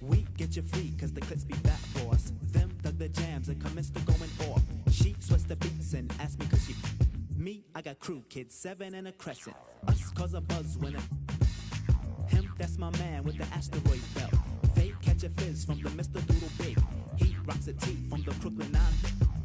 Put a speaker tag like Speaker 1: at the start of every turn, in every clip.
Speaker 1: We get you free, cause the clips be fat for us. Them dug the jams and commenced to going off. She sweats the beats and asked me cause she me, I got crew, kids, 7 and a crescent. Us cause a buzz when it him, that's my man with the asteroid belt. They catch a fizz from the Mr. Doodle Big. He rocks a tee from the Brooklyn 9.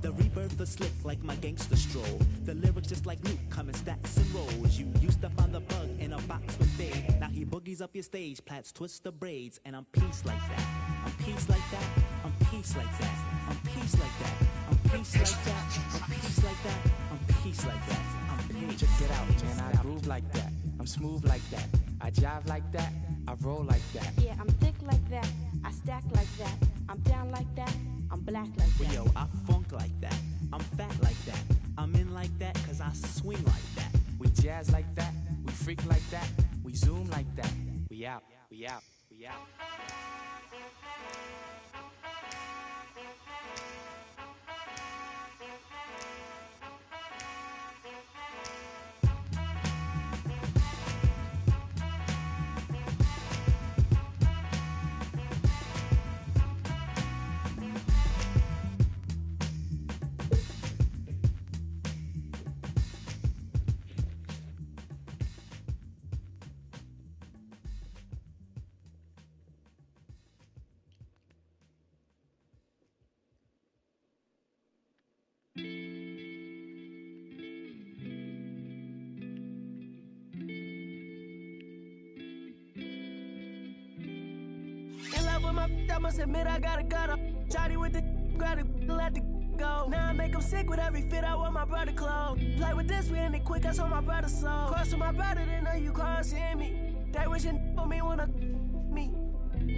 Speaker 1: The rebirth is slick like my gangster stroll. The lyrics just like Luke, coming stacks and rolls. You used to find the bug in a box with Dave. Now he boogies up your stage, plats, twists the braids, and I'm peace like that. I'm peace like that. I'm peace like that. I'm peace like that. I'm peace like that. I'm peace like that. I'm peace like that. I'm peace.
Speaker 2: Check it out, man. I groove like that. I'm smooth like that. I jive like that. I roll like that.
Speaker 3: Yeah, I'm thick like that. I stack like that. I'm down like that. I'm black like that.
Speaker 1: Yo, I funk like that. I'm fat like that. I'm in like that cause I swing like that.
Speaker 2: We jazz like that. We freak like that. We zoom like that. We out. We out. We out.
Speaker 4: I must admit I gotta gutter. Shawty with the gotta let the go. Now I make him sick with every fit I want my brother clothes. Play with this, we end it quick, I saw my brother soul. Crossing my brother, then know you crossing me. They wishing for me wanna me.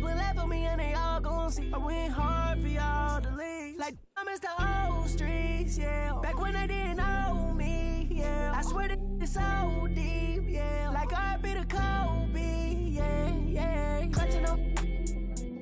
Speaker 4: Will left for me and they all gon' see. I went hard for y'all to leave. Like I'm Mr. Old Streets, yeah. Back when they didn't know me, yeah. I swear that it's so deep, yeah. Like I be the Kobe, yeah, yeah. Clutching up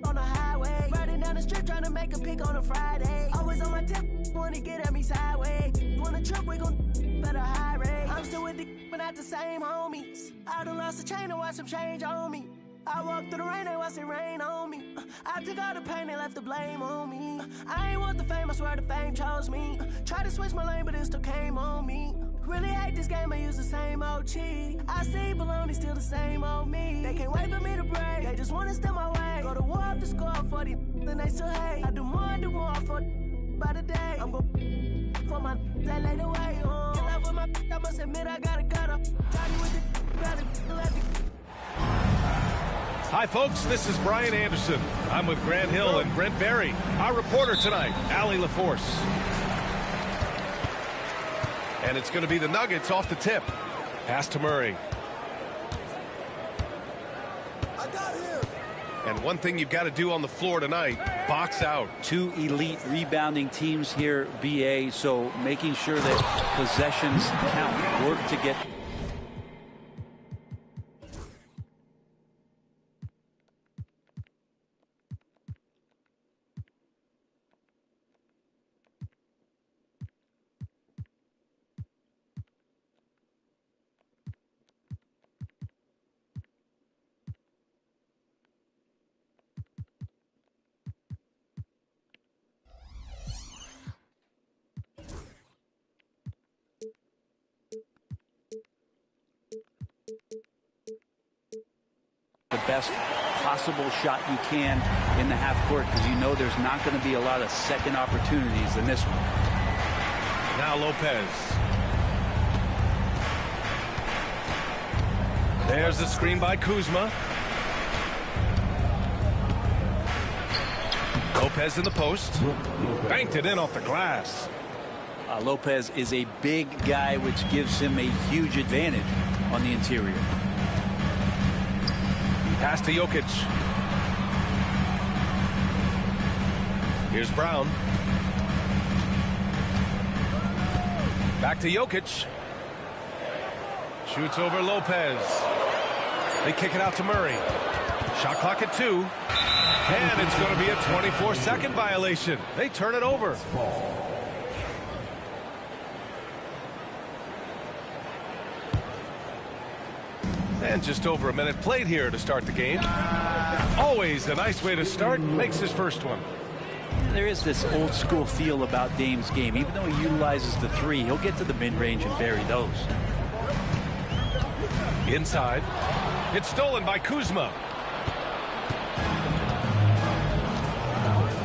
Speaker 4: on the highway, riding down the strip trying to make a pick on a Friday. Always on my tip, wanna get at me sideways. Wanna trip, we gon' better high rate. I'm still with the but not the same homies. I done lost the chain and watch some change on me. I walked through the rain, they watched it rain on me. I took all the pain, they left the blame on me. I ain't want the fame, I swear the fame chose me. Tried to switch my lane, but it still came on me. Really hate this game, I use the same old cheat. I see baloney, still the same old me. They can't wait for me to break, they just wanna steal my way. Go to war up the score for the then they still hate. I do more for by the day. I'm gon' for my that laid away. In love with my I must admit I gotta cut up. Johnny with the gotta let the.
Speaker 5: Hi, folks. This is Brian Anderson. I'm with Grant Hill and Brent Barry. Our reporter tonight, Allie LaForce. And it's going to be the Nuggets off the tip. Pass to Murray.
Speaker 6: I got him.
Speaker 5: And one thing you've got to do on the floor tonight, box out.
Speaker 7: Two elite rebounding teams here, BA, so making sure that possessions count, work to get. The best possible shot you can in the half court, because you know there's not going to be a lot of second opportunities in this one.
Speaker 5: Now Lopez. There's the screen by Kuzma. Lopez in the post. Banked it in off the glass.
Speaker 7: Lopez is a big guy, which gives him a huge advantage on the interior.
Speaker 5: Pass to Jokic. Here's Brown. Back to Jokic. Shoots over Lopez. They kick it out to Murray. Shot clock at 2. And it's going to be a 24-second violation. They turn it over. And just over a minute played here to start the game. Always a nice way to start. Makes his first one.
Speaker 7: There is this old school feel about Dame's game. Even though he utilizes the three, he'll get to the mid-range and bury those.
Speaker 5: Inside. It's stolen by Kuzma.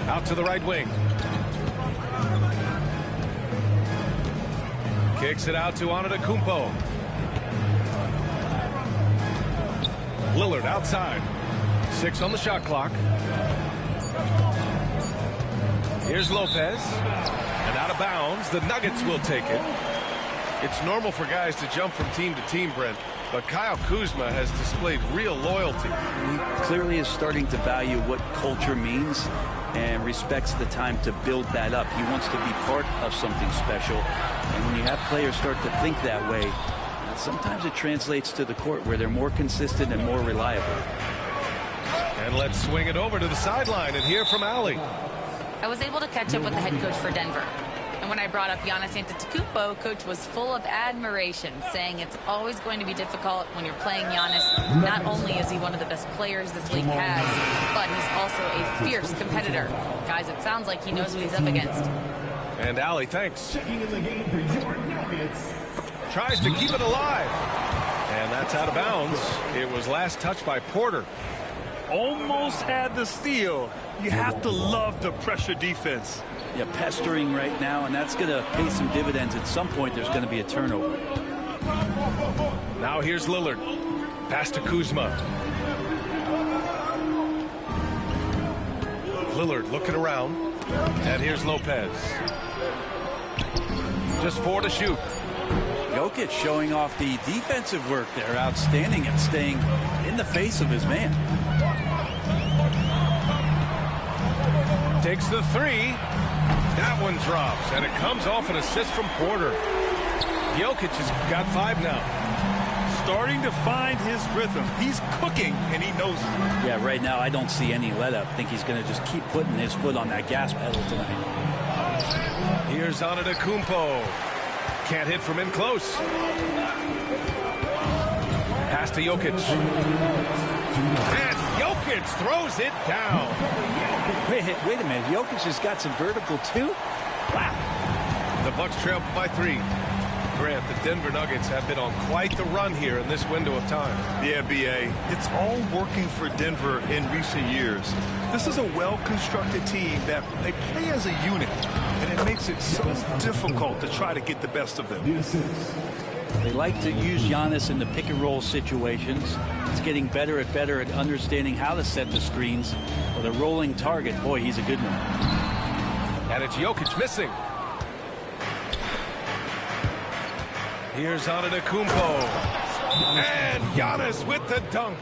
Speaker 5: Out to the right wing. Kicks it out to Antetokounmpo. Lillard outside. 6 on the shot clock. Here's Lopez. And out of bounds. The Nuggets will take it. It's normal for guys to jump from team to team, Brent. But Kyle Kuzma has displayed real loyalty.
Speaker 7: He clearly is starting to value what culture means and respects the time to build that up. He wants to be part of something special. And when you have players start to think that way, sometimes it translates to the court where they're more consistent and more reliable.
Speaker 5: And let's swing it over to the sideline and hear from Allie.
Speaker 8: I was able to catch up with the head coach for Denver. And when I brought up Giannis Antetokounmpo, coach was full of admiration, saying it's always going to be difficult when you're playing Giannis. Not only is he one of the best players this league has, but he's also a fierce competitor. Guys, it sounds like he knows what he's up against.
Speaker 5: And Allie, thanks. Tries to keep it alive. And that's out of bounds. It was last touched by Porter.
Speaker 9: Almost had the steal. You have to love the pressure defense.
Speaker 7: Yeah, pestering right now, and that's going to pay some dividends. At some point, there's going to be a turnover.
Speaker 5: Now here's Lillard. Pass to Kuzma. Lillard looking around. And here's Lopez. Just 4 to shoot.
Speaker 7: Jokic showing off the defensive work there. Outstanding at staying in the face of his man.
Speaker 5: Takes the 3. That one drops, and it comes off an assist from Porter. Jokic has got 5 now.
Speaker 9: Starting to find his rhythm. He's cooking, and he knows it.
Speaker 7: Yeah, right now I don't see any let up. I think he's going to just keep putting his foot on that gas pedal tonight.
Speaker 5: Here's Antetokounmpo. Can't hit from in close. Pass to Jokic. And Jokic throws it down.
Speaker 7: Wait a minute. Jokic has got some vertical too? Wow.
Speaker 5: The Bucks trail by 3. Grant, the Denver Nuggets have been on quite the run here in this window of time.
Speaker 9: Yeah, B.A. It's all working for Denver in recent years. This is a well-constructed team that they play as a unit, and it makes it so difficult to try to get the best of them.
Speaker 7: They like to use Giannis in the pick-and-roll situations. He's getting better at understanding how to set the screens. With a rolling target, boy, he's a good one.
Speaker 5: And it's Jokic missing. Here's Antetokounmpo. And Giannis with the dunk.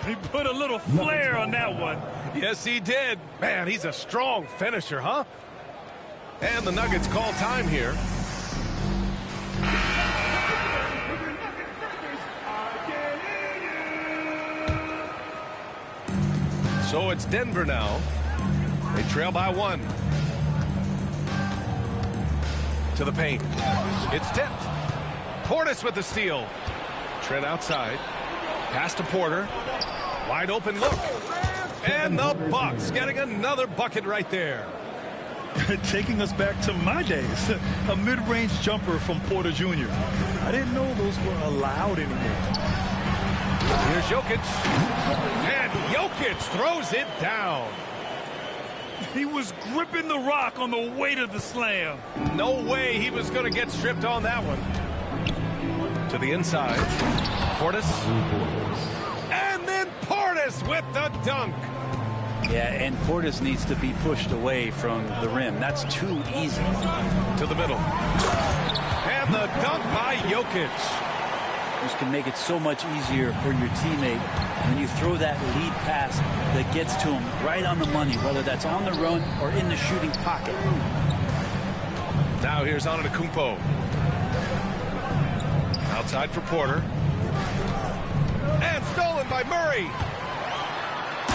Speaker 9: He put a little flair on that one.
Speaker 5: Yes, he did. Man, he's a strong finisher, huh? And the Nuggets call time here. So it's Denver now. They trail by 1. To the paint. It's tipped. Portis with the steal. Trent outside. Pass to Porter. Wide open look. And the Bucks getting another bucket right there.
Speaker 9: Taking us back to my days. A mid-range jumper from Porter Jr. I didn't know those were allowed anymore.
Speaker 5: Here's Jokic. And Jokic throws it down.
Speaker 9: He was gripping the rock on the weight of the slam.
Speaker 5: No way he was going to get stripped on that one. To the inside. Portis. And then Portis with the dunk.
Speaker 7: Yeah, and Portis needs to be pushed away from the rim. That's too easy.
Speaker 5: To the middle. And the dunk by Jokic.
Speaker 7: This can make it so much easier for your teammate when you throw that lead pass that gets to him right on the money, whether that's on the run or in the shooting pocket.
Speaker 5: Now here's Antetokounmpo. Outside for Porter. And stolen by Murray.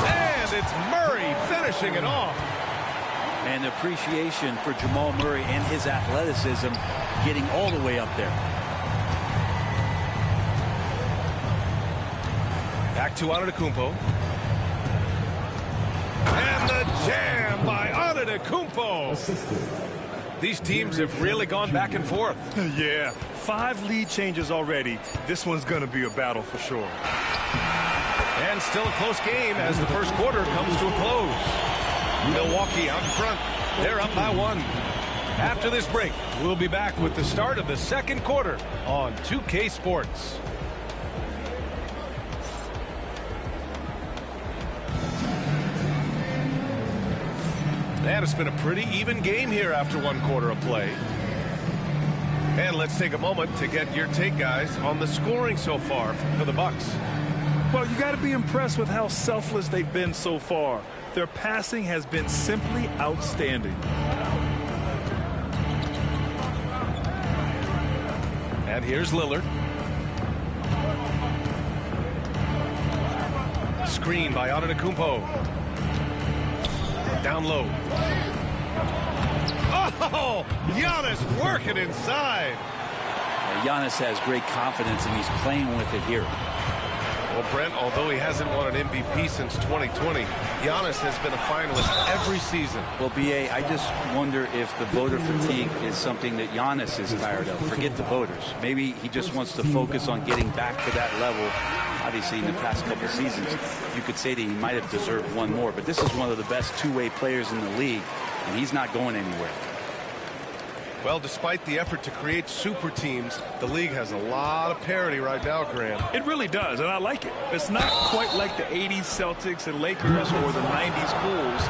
Speaker 5: And it's Murray finishing it off.
Speaker 7: And appreciation for Jamal Murray and his athleticism getting all the way up there.
Speaker 5: Back to Antetokounmpo. And the jam by Antetokounmpo. These teams have really gone back and forth.
Speaker 9: Yeah, 5 lead changes already. This one's going to be a battle for sure.
Speaker 5: And still a close game as the first quarter comes to a close. Milwaukee out in front. They're up by 1. After this break, we'll be back with the start of the second quarter on 2K Sports. And it's been a pretty even game here after 1 quarter of play. And let's take a moment to get your take, guys, on the scoring so far for the Bucks.
Speaker 9: Well, you got to be impressed with how selfless they've been so far. Their passing has been simply outstanding.
Speaker 5: And here's Lillard. Screen by Antetokounmpo. Down low. Oh, Giannis working inside.
Speaker 7: Giannis has great confidence, and he's playing with it here.
Speaker 5: Well, Brent, although he hasn't won an MVP since 2020, Giannis has been a finalist every season.
Speaker 7: Well, B.A., I just wonder if the voter fatigue is something that Giannis is tired of. Forget the voters. Maybe he just wants to focus on getting back to that level. Obviously, in the past couple seasons, you could say that he might have deserved one more, but this is one of the best two-way players in the league, and he's not going anywhere.
Speaker 5: Well, despite the effort to create super teams, the league has a lot of parity right now, Graham.
Speaker 9: It really does, and I like it. It's not quite like the 80s Celtics and Lakers or the 90s Bulls,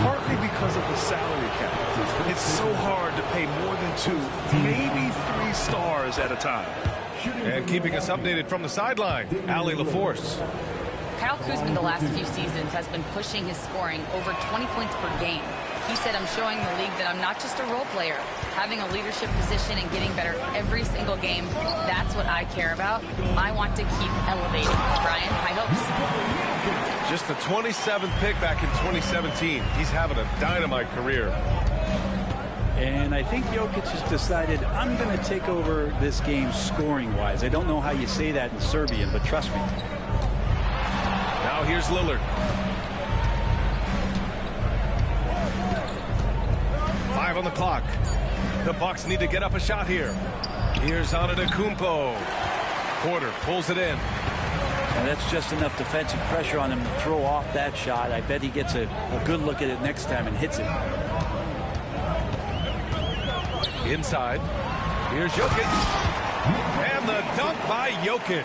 Speaker 9: partly because of the salary cap. It's so hard to pay more than 2, maybe 3 stars at a time.
Speaker 5: And keeping us updated from the sideline, Allie LaForce.
Speaker 8: Kyle Kuzma the last few seasons has been pushing his scoring over 20 points per game. He said, I'm showing the league that I'm not just a role player. Having a leadership position and getting better every single game, that's what I care about. I want to keep elevating. Brian, high hopes.
Speaker 5: Just the 27th pick back in 2017. He's having a dynamite career.
Speaker 7: And I think Jokic has decided, I'm going to take over this game scoring-wise. I don't know how you say that in Serbian, but trust me.
Speaker 5: Now here's Lillard. 5 on the clock. The Bucks need to get up a shot here. Here's Antetokounmpo. Porter pulls it in.
Speaker 7: And that's just enough defensive pressure on him to throw off that shot. I bet he gets a good look at it next time and hits it.
Speaker 5: Inside. Here's Jokic. And the dunk by Jokic.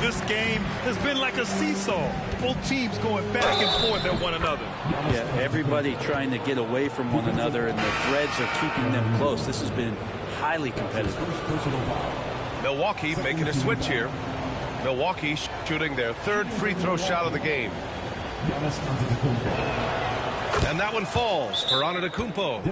Speaker 9: This game has been like a seesaw. Both teams going back and forth at one another.
Speaker 7: Yeah, everybody trying to get away from one another, and the threads are keeping them close. This has been highly competitive.
Speaker 5: Milwaukee making a switch here. Milwaukee shooting their 3rd free throw shot of the game. And that one falls for Antetokounmpo.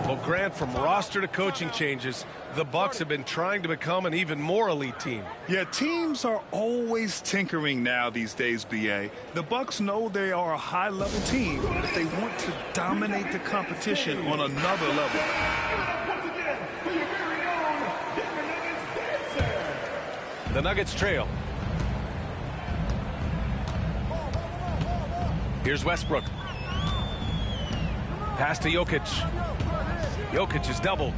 Speaker 5: Well, Grant, from roster to coaching changes, the Bucks have been trying to become an even more elite team.
Speaker 9: Yeah, teams are always tinkering now these days, B.A. The Bucks know they are a high-level team, but they want to dominate the competition on another level.
Speaker 5: The Nuggets trail. Here's Westbrook. Pass to Jokic. Jokic is doubled.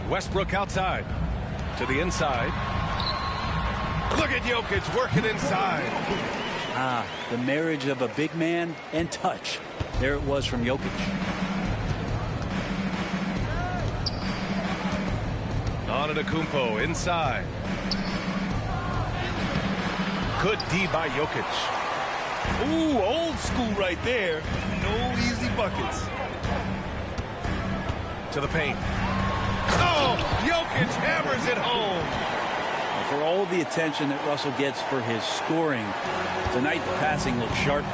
Speaker 5: Westbrook outside. To the inside. Look at Jokic working inside.
Speaker 7: The marriage of a big man and touch. There it was from Jokic.
Speaker 5: Antetokounmpo inside. Good D by Jokic.
Speaker 9: Ooh, old school right there. No easy buckets.
Speaker 5: To the paint. Oh, Jokic hammers it home.
Speaker 7: For all the attention that Russell gets for his scoring, tonight the passing looks sharp.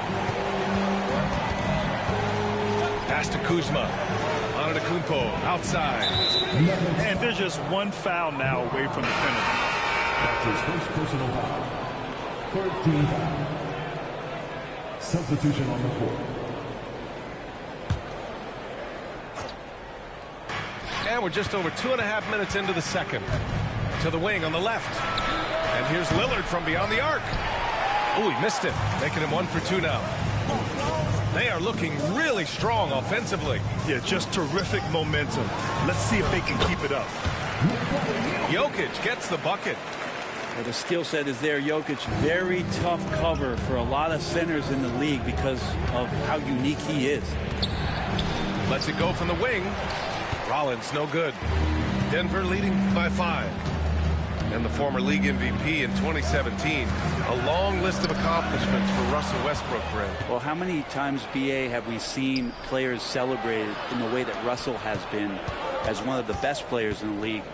Speaker 5: Pass to Kuzma. Antetokounmpo outside.
Speaker 9: And there's just one foul now away from the penalty.
Speaker 10: That's his first personal foul. 3rd team foul. Substitution on the court.
Speaker 5: And we're just over 2.5 minutes into the second. To the wing on the left. And Here's Lillard from beyond the arc. Oh, he missed it, making him 1 for 2 now. They are looking really strong offensively.
Speaker 9: Yeah, just terrific momentum. Let's see if they can keep it up.
Speaker 5: Jokic gets the bucket.
Speaker 7: Well, the skill set is there. Jokic, very tough cover for a lot of centers in the league because of how unique he is.
Speaker 5: Lets it go from the wing. Rollins, no good. Denver leading by 5. And the former league MVP in 2017. A long list of accomplishments for Russell Westbrook, Brent.
Speaker 7: Well, how many times, BA, have we seen players celebrated in the way that Russell has been as one of the best players in the league,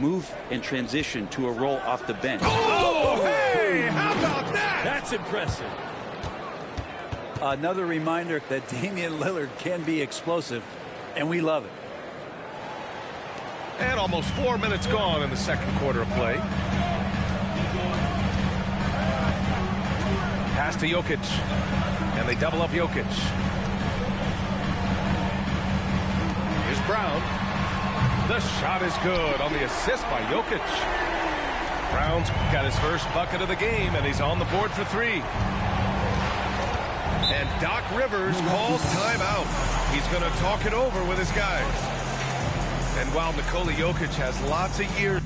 Speaker 7: move and transition to a role off the bench?
Speaker 5: Oh, hey, how about that?
Speaker 7: That's impressive. Another reminder that Damian Lillard can be explosive, and we love it.
Speaker 5: And almost 4 minutes gone in the second quarter of play. Pass to Jokic. And they double up Jokic. Here's Brown. The shot is good on the assist by Jokic. Brown's got his first bucket of the game, and he's on the board for 3. And Doc Rivers calls timeout. He's going to talk it over with his guys. And while Nikola Jokic has lots of years.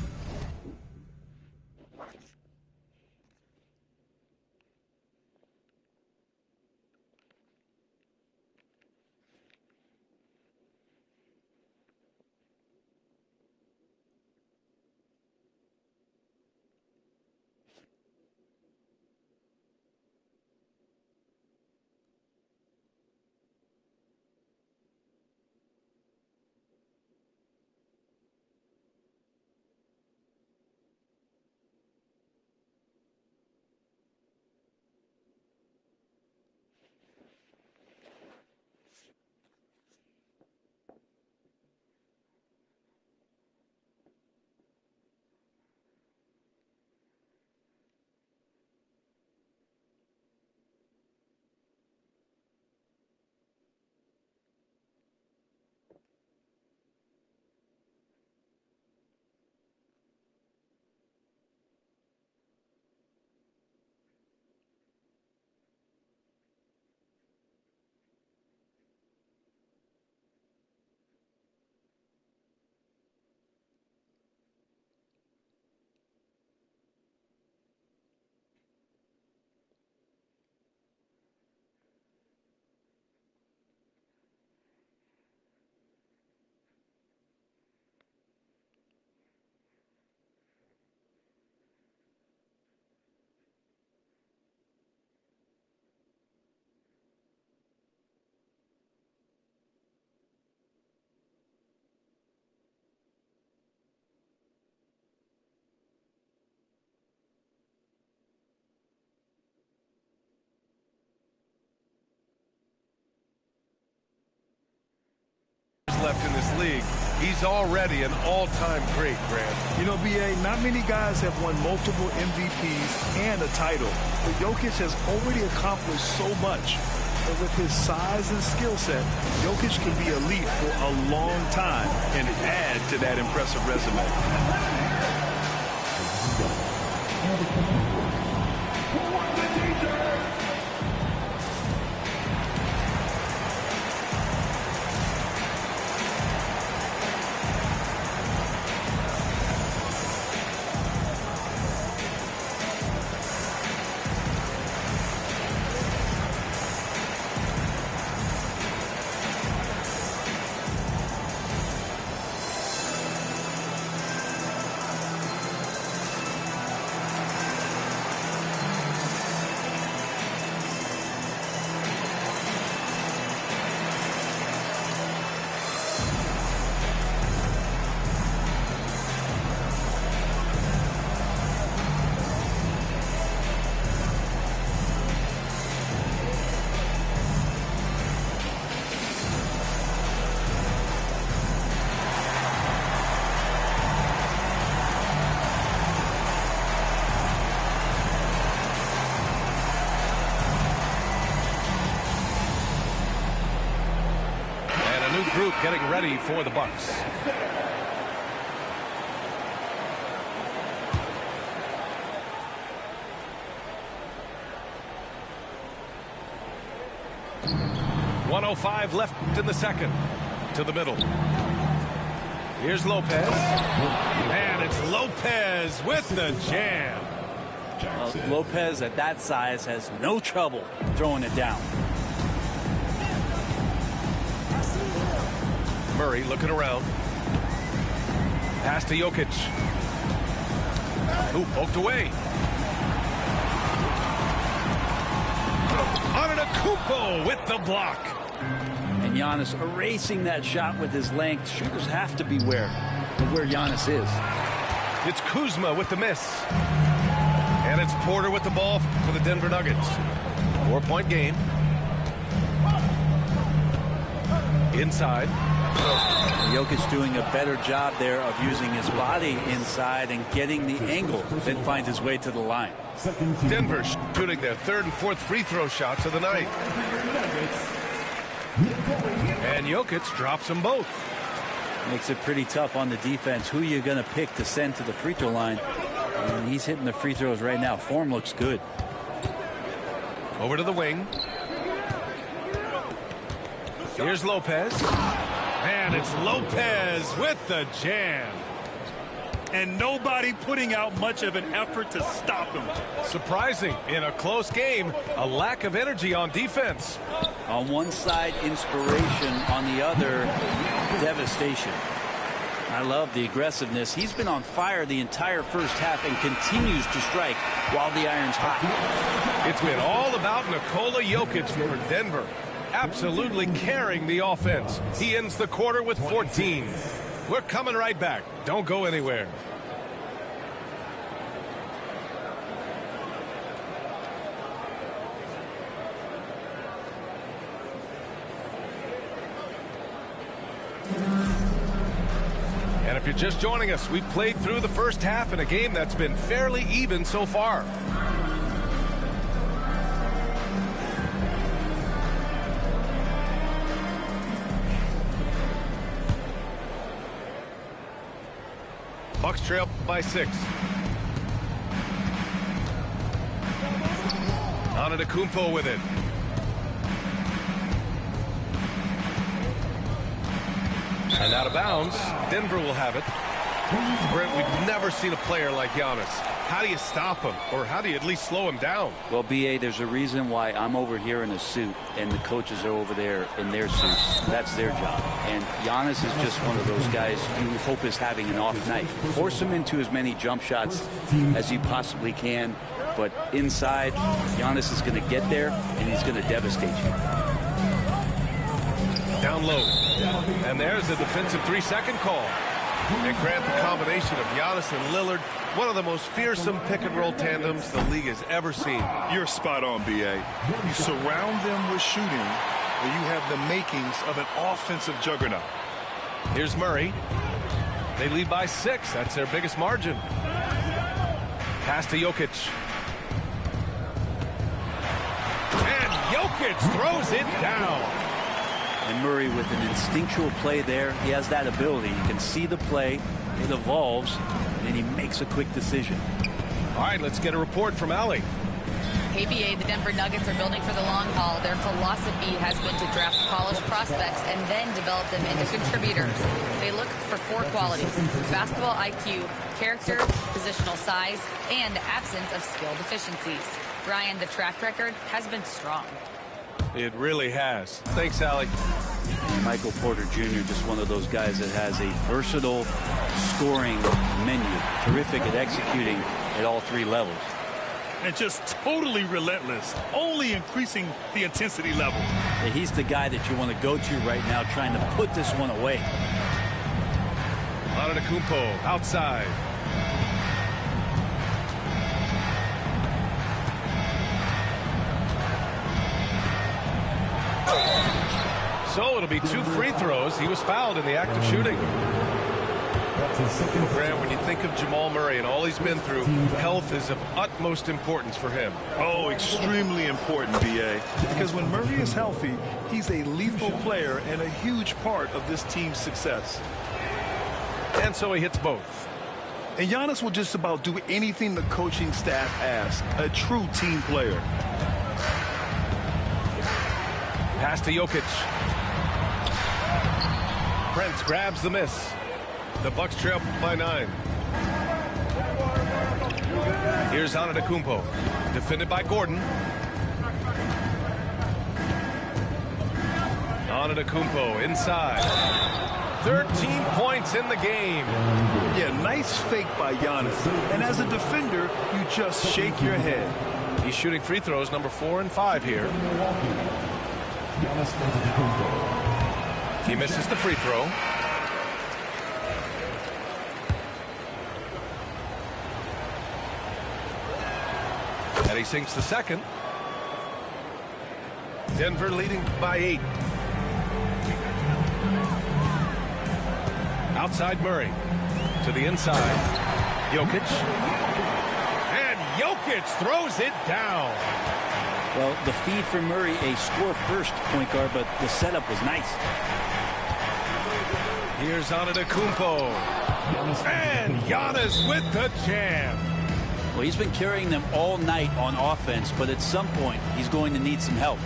Speaker 5: Left in this league, he's already an all-time great, Grant.
Speaker 9: You know, BA, not many guys have won multiple MVPs and a title, but Jokic has already accomplished so much. And with his size and skill set, Jokic can be elite for a long time and add to that impressive resume.
Speaker 5: Group getting ready for the Bucks. 1:05 left in the second. To the middle. Here's Lopez. And it's Lopez with the jam.
Speaker 7: Lopez at that size has no trouble throwing it down.
Speaker 5: Murray looking around. Pass to Jokic. Ooh, poked away. Antetokounmpo with the block.
Speaker 7: And Giannis erasing that shot with his length. Shooters have to beware of where Giannis is.
Speaker 5: It's Kuzma with the miss. And it's Porter with the ball for the Denver Nuggets. 4-point game. Inside.
Speaker 7: Jokic doing a better job there of using his body inside and getting the angle, then find his way to the line.
Speaker 5: Denver shooting their third and fourth free throw shots of the night. And Jokic drops them both.
Speaker 7: Makes it pretty tough on the defense. Who are you going to pick to send to the free throw line? And he's hitting the free throws right now. Form looks good.
Speaker 5: Over to the wing. Here's Lopez. And it's Lopez with the jam.
Speaker 9: And nobody putting out much of an effort to stop him.
Speaker 5: Surprising. In a close game, a lack of energy on defense.
Speaker 7: On one side, inspiration. On the other, devastation. I love the aggressiveness. He's been on fire the entire first half and continues to strike while the iron's hot.
Speaker 5: It's been all about Nikola Jokic for Denver. Absolutely carrying the offense. He ends the quarter with 14. We're coming right back. Don't go anywhere. And if you're just joining us, we've played through the first half in a game that's been fairly even so far. Bucks trail by 6. Antetokounmpo with it. And out of bounds. Denver will have it. Brent, we've never seen a player like Giannis. How do you stop him? Or how do you at least slow him down?
Speaker 7: Well, B.A., there's a reason why I'm over here in a suit and the coaches are over there in their suits. That's their job. And Giannis is just one of those guys you hope is having an off night. Force him into as many jump shots as you possibly can. But inside, Giannis is going to get there and he's going to devastate you.
Speaker 5: Down low. And there's a defensive 3-second call. And Grant, the combination of Giannis and Lillard, one of the most fearsome pick-and-roll tandems the league has ever seen.
Speaker 9: You're spot on, B.A. You surround them with shooting, and you have the makings of an offensive juggernaut.
Speaker 5: Here's Murray. They lead by 6. That's their biggest margin. Pass to Jokic. And Jokic throws it down.
Speaker 7: And Murray with an instinctual play there. He has that ability. You can see the play. It evolves. And then he makes a quick decision.
Speaker 5: All right, let's get a report from Allie.
Speaker 8: ABA, the Denver Nuggets are building for the long haul. Their philosophy has been to draft polished prospects and then develop them into contributors. They look for 4 qualities: basketball IQ, character, positional size, and absence of skill deficiencies. Brian, the track record has been strong.
Speaker 5: It really has. Thanks, Allie.
Speaker 7: Michael Porter Jr., just one of those guys that has a versatile scoring menu. Terrific at executing at all 3 levels.
Speaker 9: And just totally relentless, only increasing the intensity level.
Speaker 7: Yeah, he's the guy that you want to go to right now, trying to put this one away.
Speaker 5: Antetokounmpo outside. So it'll be 2 free throws. He was fouled in the act of shooting. Grant, when you think of Jamal Murray and all he's been through, health is of utmost importance for him.
Speaker 9: Oh, extremely important, B.A. Because when Murray is healthy, he's a lethal player and a huge part of this team's success.
Speaker 5: And so he hits both.
Speaker 9: And Giannis will just about do anything the coaching staff asks. A true team player.
Speaker 5: Pass to Jokic. Prince grabs the miss. The Bucks trail by 9. Here's Antetokounmpo. Defended by Gordon. Antetokounmpo inside. 13 points in the game.
Speaker 9: Yeah, nice fake by Giannis. And as a defender, you just shake your head.
Speaker 5: He's shooting free throws number 4 and 5 here. He misses the free throw. And he sinks the second. Denver leading by 8. Outside Murray. To the inside. Jokic. And Jokic throws it down.
Speaker 7: Well, the feed for Murray, a score-first point guard, but the setup was nice.
Speaker 5: Here's Antetokounmpo. And Giannis with the jam.
Speaker 7: Well, he's been carrying them all night on offense, but at some point, he's going to need some help.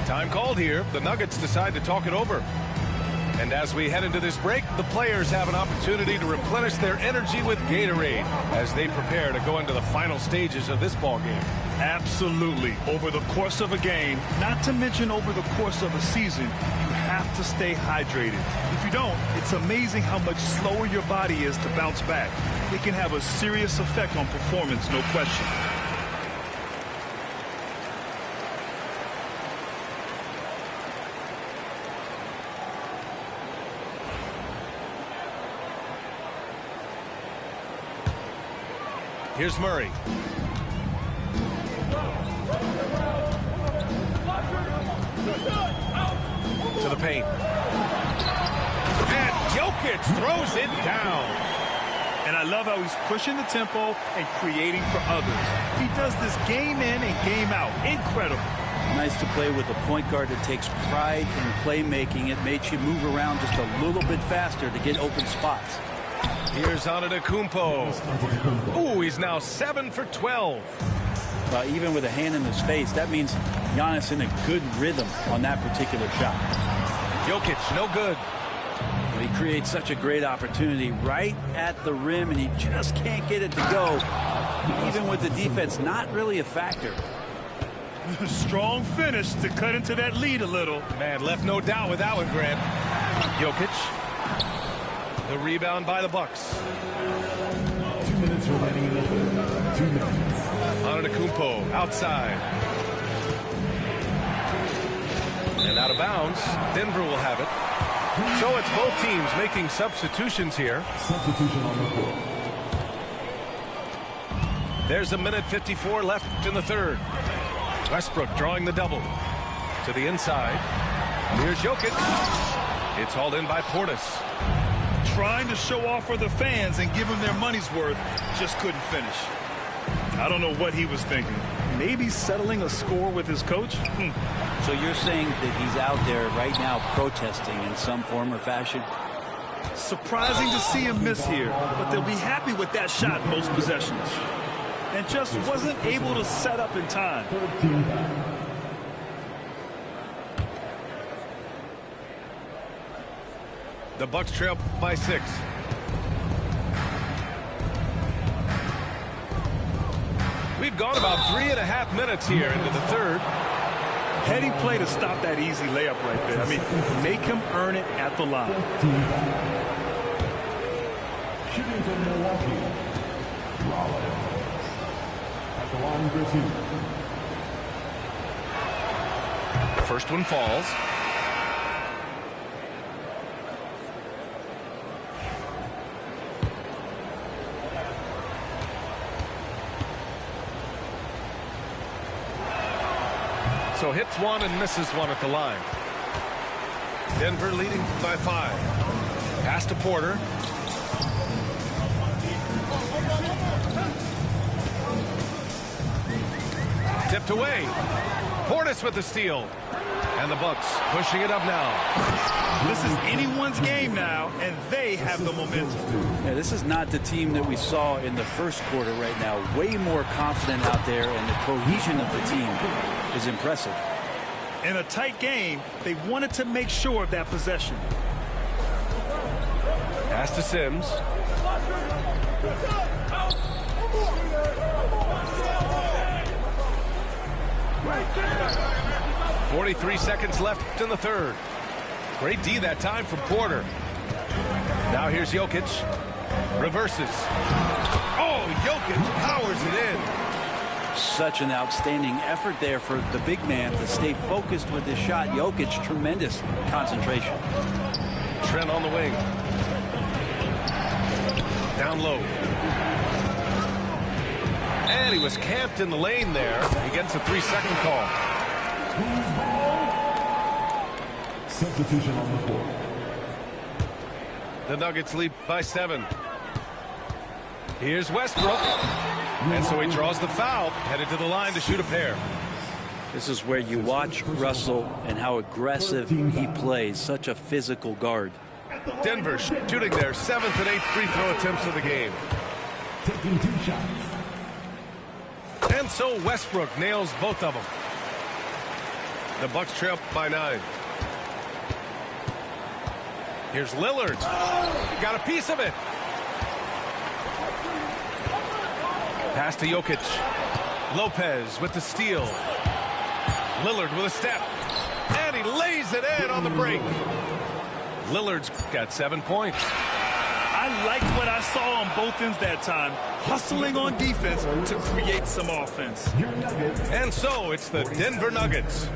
Speaker 5: Time called here. The Nuggets decide to talk it over. And as we head into this break, the players have an opportunity to replenish their energy with Gatorade as they prepare to go into the final stages of this ball game.
Speaker 9: Absolutely. Over the course of a game, not to mention over the course of a season, you have to stay hydrated. If you don't, it's amazing how much slower your body is to bounce back. It can have a serious effect on performance, no question.
Speaker 5: Here's Murray. To the paint. And Jokic throws it down.
Speaker 9: And I love how he's pushing the tempo and creating for others. He does this game in and game out. Incredible.
Speaker 7: Nice to play with a point guard that takes pride in playmaking. It makes you move around just a little bit faster to get open spots.
Speaker 5: Here's Antetokounmpo. Ooh, he's now 7 for 12.
Speaker 7: Even with a hand in his face, that means Giannis in a good rhythm on that particular shot.
Speaker 5: Jokic, no good.
Speaker 7: He creates such a great opportunity right at the rim, and he just can't get it to go. Even with the defense not really a factor.
Speaker 9: Strong finish to cut into that lead a little.
Speaker 5: Man, left no doubt with that one, Grant. Jokic. The rebound by the Bucks.
Speaker 10: 2 minutes remaining in the third. 2 minutes.
Speaker 5: Antetokounmpo outside. And out of bounds. Denver will have it. So it's both teams making substitutions here.
Speaker 10: Substitution on the court.
Speaker 5: There's a minute 54 left in the third. Westbrook drawing the double. To the inside. Here's Jokic. It's hauled in by Portis.
Speaker 9: Trying to show off for the fans and give them their money's worth, just couldn't finish. I don't know what he was thinking. Maybe settling a score with his coach?
Speaker 7: So you're saying that he's out there right now protesting in some form or fashion?
Speaker 9: Surprising to see him miss here, but they'll be happy with that shot most possessions. And just wasn't able to set up in time.
Speaker 5: The Bucks trail by 6. We've gone about 3.5 minutes here into the third.
Speaker 9: Heady play to stop that easy layup right there. I mean, make him earn it at the line.
Speaker 10: Shooting from Milwaukee. Rollins. At the line for 2.
Speaker 5: First one falls. So hits one and misses one at the line. Denver leading by 5. Pass to Porter. Tipped away. Portis with the steal. And the Bucks pushing it up now.
Speaker 9: This is anyone's game now, and they have the momentum.
Speaker 7: Yeah, this is not the team that we saw in the first quarter right now. Way more confident out there, and the cohesion of the team is impressive.
Speaker 9: In a tight game, they wanted to make sure of that possession.
Speaker 5: Pass to Sims. "43 seconds left in the third. Great D that time from Porter. Now here's Jokic. Reverses. Oh, Jokic powers it in.
Speaker 7: Such an outstanding effort there for the big man to stay focused with his shot. Jokic, tremendous concentration.
Speaker 5: Trent on the wing. Down low. And he was camped in the lane there. He gets a 3-second call.
Speaker 10: Substitution on the court.
Speaker 5: The Nuggets lead by 7. Here's Westbrook. And so he draws the foul, headed to the line to shoot a pair.
Speaker 7: This is where you watch Russell and how aggressive he plays. Such a physical guard.
Speaker 5: Denver shooting their 7th and 8th free throw attempts of the game.
Speaker 10: Taking 2 shots.
Speaker 5: And so Westbrook nails both of them. The Bucks trail by 9. Here's Lillard. Got a piece of it. Pass to Jokic. Lopez with the steal. Lillard with a step. And he lays it in on the break. Lillard's got 7 points.
Speaker 9: I liked what I saw on both ends that time. Hustling on defense to create some offense.
Speaker 5: And so it's the Denver Nuggets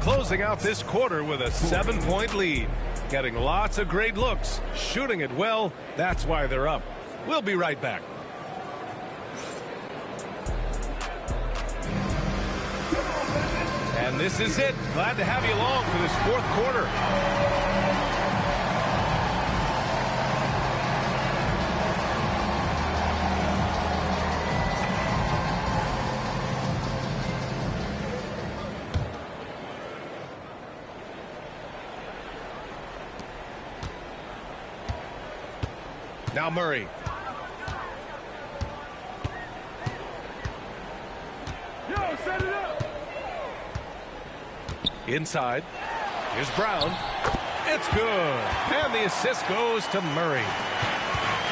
Speaker 5: closing out this quarter with a 7-point lead. Getting lots of great looks. Shooting it well. That's why they're up. We'll be right back. And this is it. Glad to have you along for this 4th quarter. Now Murray.
Speaker 9: Yo, set it up.
Speaker 5: Inside. Here's Brown. It's good. And the assist goes to Murray.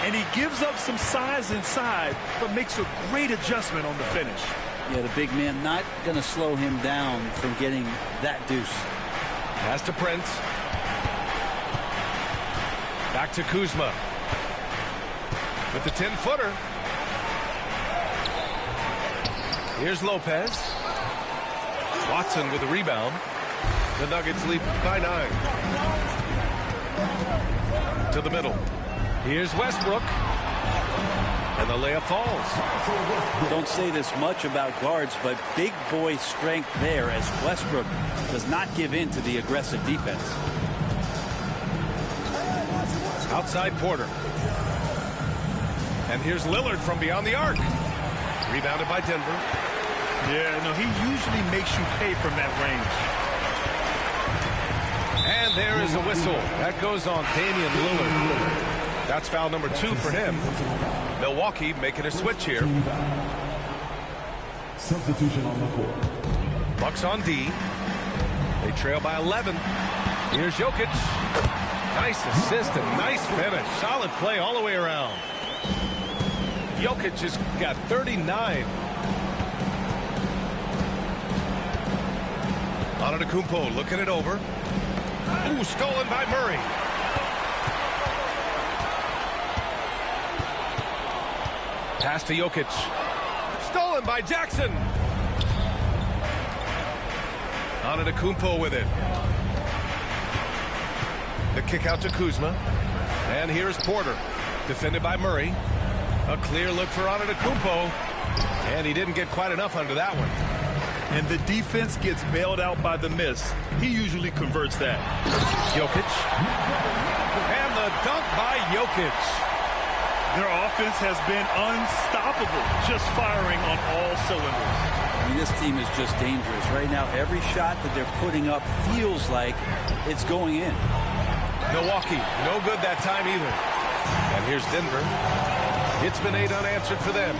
Speaker 9: And he gives up some size inside, but makes a great adjustment on the finish.
Speaker 7: Yeah, the big man not going to slow him down from getting that deuce.
Speaker 5: Pass to Prince. Back to Kuzma. With the 10-footer. Here's Lopez. Watson with the rebound. The Nuggets lead by 9. To the middle. Here's Westbrook. And the layup falls.
Speaker 7: Don't say this much about guards, but big boy strength there as Westbrook does not give in to the aggressive defense.
Speaker 5: Outside Porter. And here's Lillard from beyond the arc. Rebounded by Denver.
Speaker 9: Yeah, no, he usually makes you pay from that range.
Speaker 5: And there is a whistle. That goes on Damian Lillard. That's foul number 2 for him. Milwaukee making a switch here.
Speaker 10: Substitution on the court.
Speaker 5: Bucks on D. They trail by 11. Here's Jokic. Nice assist and nice finish. Solid play all the way around. Jokic has got 39. Antetokounmpo looking it over. Ooh, stolen by Murray. Pass to Jokic. Stolen by Jackson. Antetokounmpo with it. The kick out to Kuzma. And here's Porter. Defended by Murray. A clear look for Antetokounmpo. And he didn't get quite enough under that one.
Speaker 9: And the defense gets bailed out by the miss. He usually converts that.
Speaker 5: Jokic. And the dunk by Jokic.
Speaker 9: Their offense has been unstoppable, just firing on all cylinders.
Speaker 7: I mean, this team is just dangerous. Right now, every shot that they're putting up feels like it's going in.
Speaker 5: Milwaukee, no good that time either. And here's Denver. It's been 8 unanswered for them.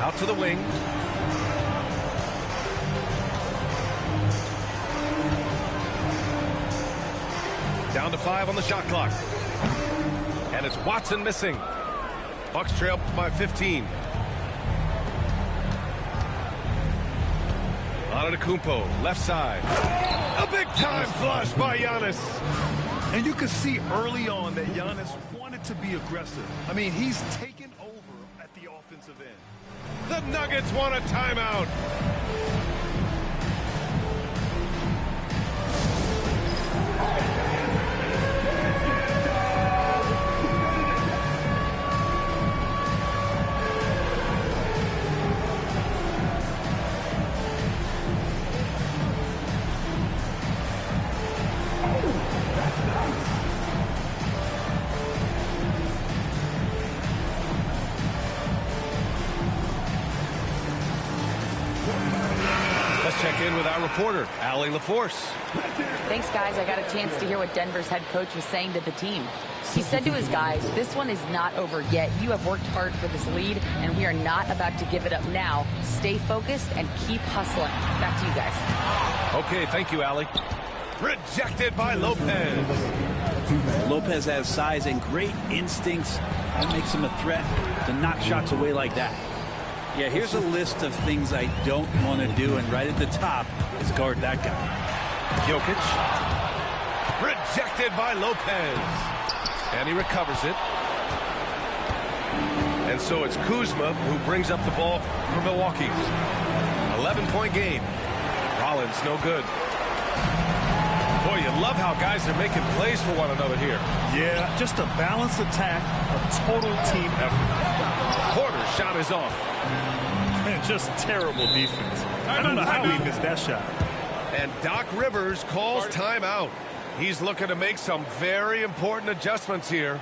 Speaker 5: Out to the wing. Down to 5 on the shot clock. And it's Watson missing. Bucks trail by 15. Antetokounmpo, left side. A big-time flush by Giannis.
Speaker 9: And you could see early on that Giannis wanted to be aggressive. I mean, he's taken over at the offensive end.
Speaker 5: The Nuggets want a timeout. Check in with our reporter, Allie LaForce.
Speaker 8: Thanks, guys. I got a chance to hear what Denver's head coach was saying to the team. He said to his guys, this one is not over yet. You have worked hard for this lead, and we are not about to give it up now. Stay focused and keep hustling. Back to you guys.
Speaker 5: Okay, thank you, Allie. Rejected by Lopez.
Speaker 7: Lopez has size and great instincts. That makes him a threat to knock shots away like that. Yeah, here's a list of things I don't want to do, and right at the top is guard that guy.
Speaker 5: Jokic. Rejected by Lopez. And he recovers it. And so it's Kuzma who brings up the ball for Milwaukee. 11-point game. Rollins no good. Boy, you love how guys are making plays for one another here.
Speaker 9: Yeah, just a balanced attack, a total team effort.
Speaker 5: Porter's shot is off.
Speaker 9: Man, just terrible defense. I don't know how he missed that shot.
Speaker 5: And Doc Rivers calls timeout. He's looking to make some very important adjustments here.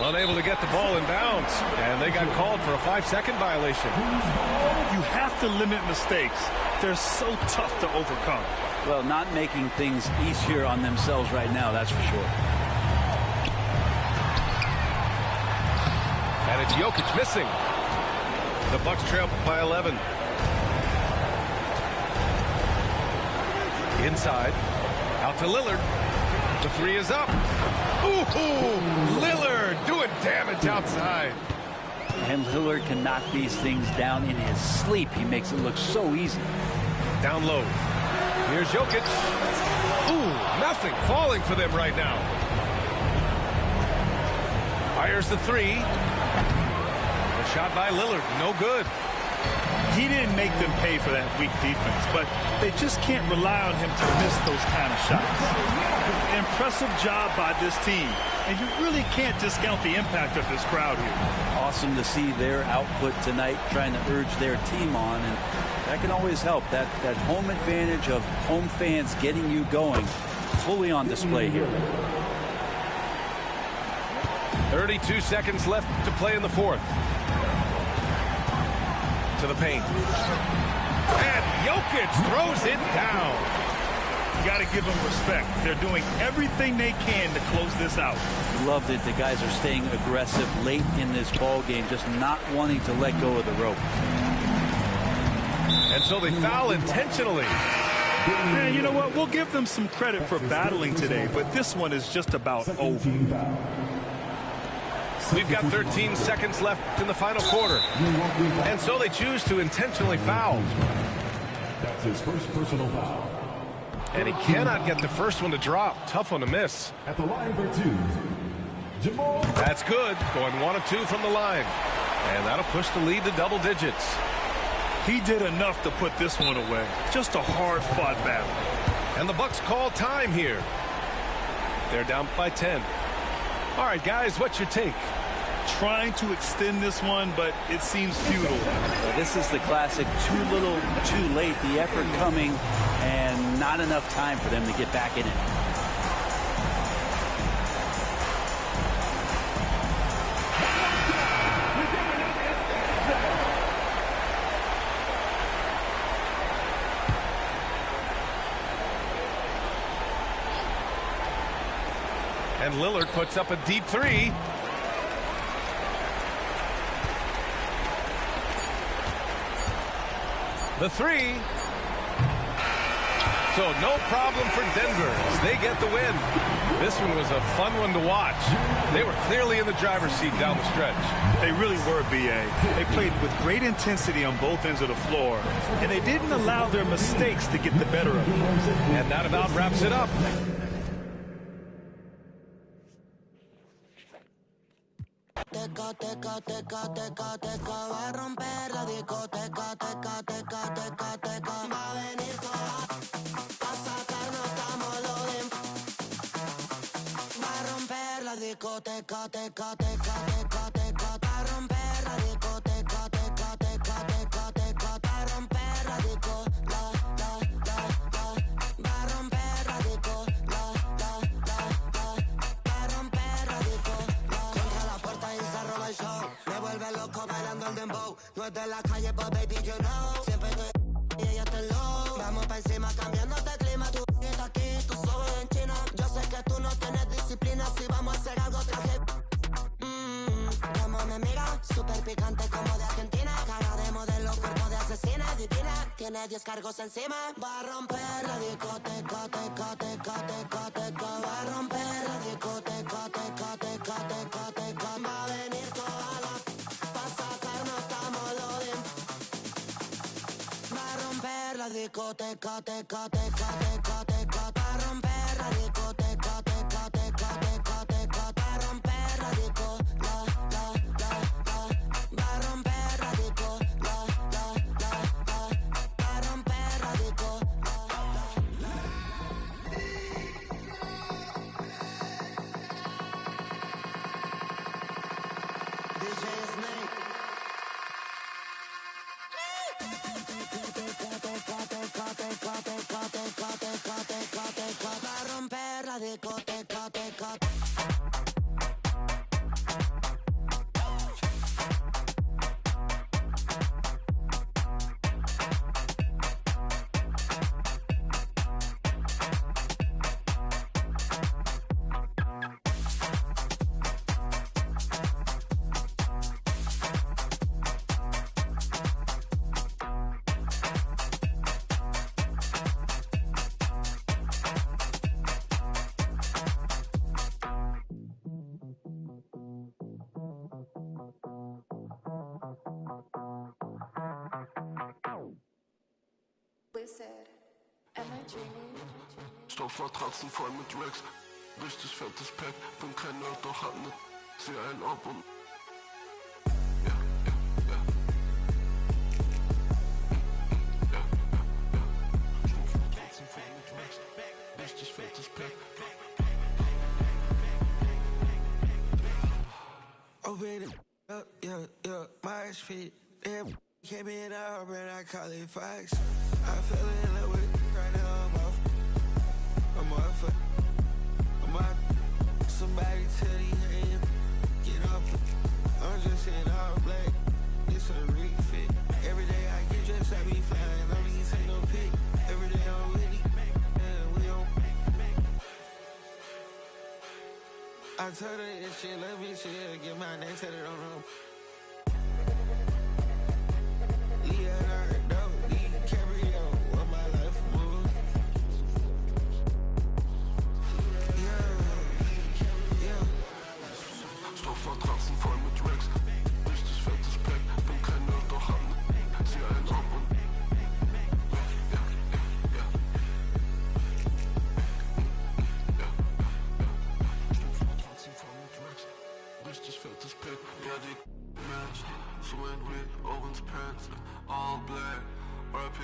Speaker 5: Unable to get the ball in bounds, and they got called for a 5-second violation.
Speaker 9: You have to limit mistakes. They're so tough to overcome.
Speaker 7: Well, not making things easier on themselves right now, that's for sure.
Speaker 5: And it's Jokic missing. The Bucks trail by 11. Inside, out to Lillard. The three is up. Ooh, Lillard doing damage outside.
Speaker 7: And Lillard can knock these things down in his sleep. He makes it look so easy.
Speaker 5: Down low. Here's Jokic. Ooh, nothing falling for them right now. Fires the three. A shot by Lillard, no good.
Speaker 9: He didn't make them pay for that weak defense, but they just can't rely on him to miss those kind of shots. Impressive job by this team, and you really can't discount the impact of this crowd here.
Speaker 7: Awesome to see their output tonight, trying to urge their team on, and that can always help. That home advantage of home fans getting you going, fully on display here.
Speaker 5: 32 seconds left to play in the fourth. To the paint. And Jokic throws it down.
Speaker 9: You got to give them respect. They're doing everything they can to close this out.
Speaker 7: Loved it. The guys are staying aggressive late in this ball game, just not wanting to let go of the rope.
Speaker 5: And so they foul intentionally.
Speaker 9: Man, you know what? We'll give them some credit for battling today, but this one is just about over.
Speaker 5: We've got 13 seconds left in the final quarter. And so they choose to intentionally foul.
Speaker 10: That's his first personal foul.
Speaker 5: And he cannot get the first one to drop. Tough one to miss.
Speaker 10: At the line for two, Jamal.
Speaker 5: That's good. Going 1 of 2 from the line. And that'll push the lead to double digits.
Speaker 9: He did enough to put this one away. Just a hard-fought battle.
Speaker 5: And the Bucks call time here. They're down by 10. All right, guys, what's your take?
Speaker 9: Trying to extend this one, but it seems futile.
Speaker 7: This is the classic too little, too late. The effort coming and not enough time for them to get back in it.
Speaker 5: And Lillard puts up a deep three. The three. So no problem for Denver as they get the win. This one was a fun one to watch. They were clearly in the driver's seat down the stretch.
Speaker 9: They really were, B.A. They played with great intensity on both ends of the floor, and they didn't allow their mistakes to get the better of them.
Speaker 5: And that about wraps it up.
Speaker 11: Teca, teca, teca, teca, teca, va a romper la discoteca, teca, teca, teca, teca, va a venir toda, a sacarnos como lo de, va a romper la discoteca, teca, teca, teca, teca, va a romper la discoteca, teca, teca, teca, teca, va a romper la disco, va a romper la disco, va a romper la disco. Me vuelve loco bailando el dembow. No es de la calle, but baby, you know. Siempre estoy y ella está low. Vamos pa' encima cambiándote el clima. Tú estás aquí, tú sobes en China. Yo sé que tú no tienes disciplina. Si vamos a hacer algo, traje. Como me mira, súper picante como de Argentina. Cara de modelo, cuerpo de asesina. Divina, tiene 10 cargos encima. Va a romper la discoteca, teca, teca, teca, teca. Va a romper la discoteca, teca, teca, teca, teca. Va a venir toda la, pa' sacarnos como lo de. Va a romper la discoteca, teca, teca, teca, teca. Va a romper la discoteca, teca, teca, teca, teca. Va a romper la disco, va a romper la disco, va a romper la disco. DJ Snake. Va a romper la discoteca, teca.
Speaker 12: Stoffmatratzen voll mit Racks, richtig fettes Pack, bin kein Nerd, doch hab ne, zieh einen ab und richtig fettes Pack.
Speaker 11: Open it up, yeah, my feet. Damn, came in out, and I call it facts. I fell in love with right now. I'm out. Somebody tell these hands, get up. I'm just in all black. It's a refit. Every day I get dressed, I be flying.
Speaker 12: told her if she love me, she'll get my name tatted on her. Leonardo DiCaprio, what my life moves. Yeah. Stoffmatratzen voll mit Rex. Richtig fettes Pack, bin kein Nerd, doch hab zieh einen ab und richtig fettes Pack, ja die match. Swing with Owens pants, all black. RIP,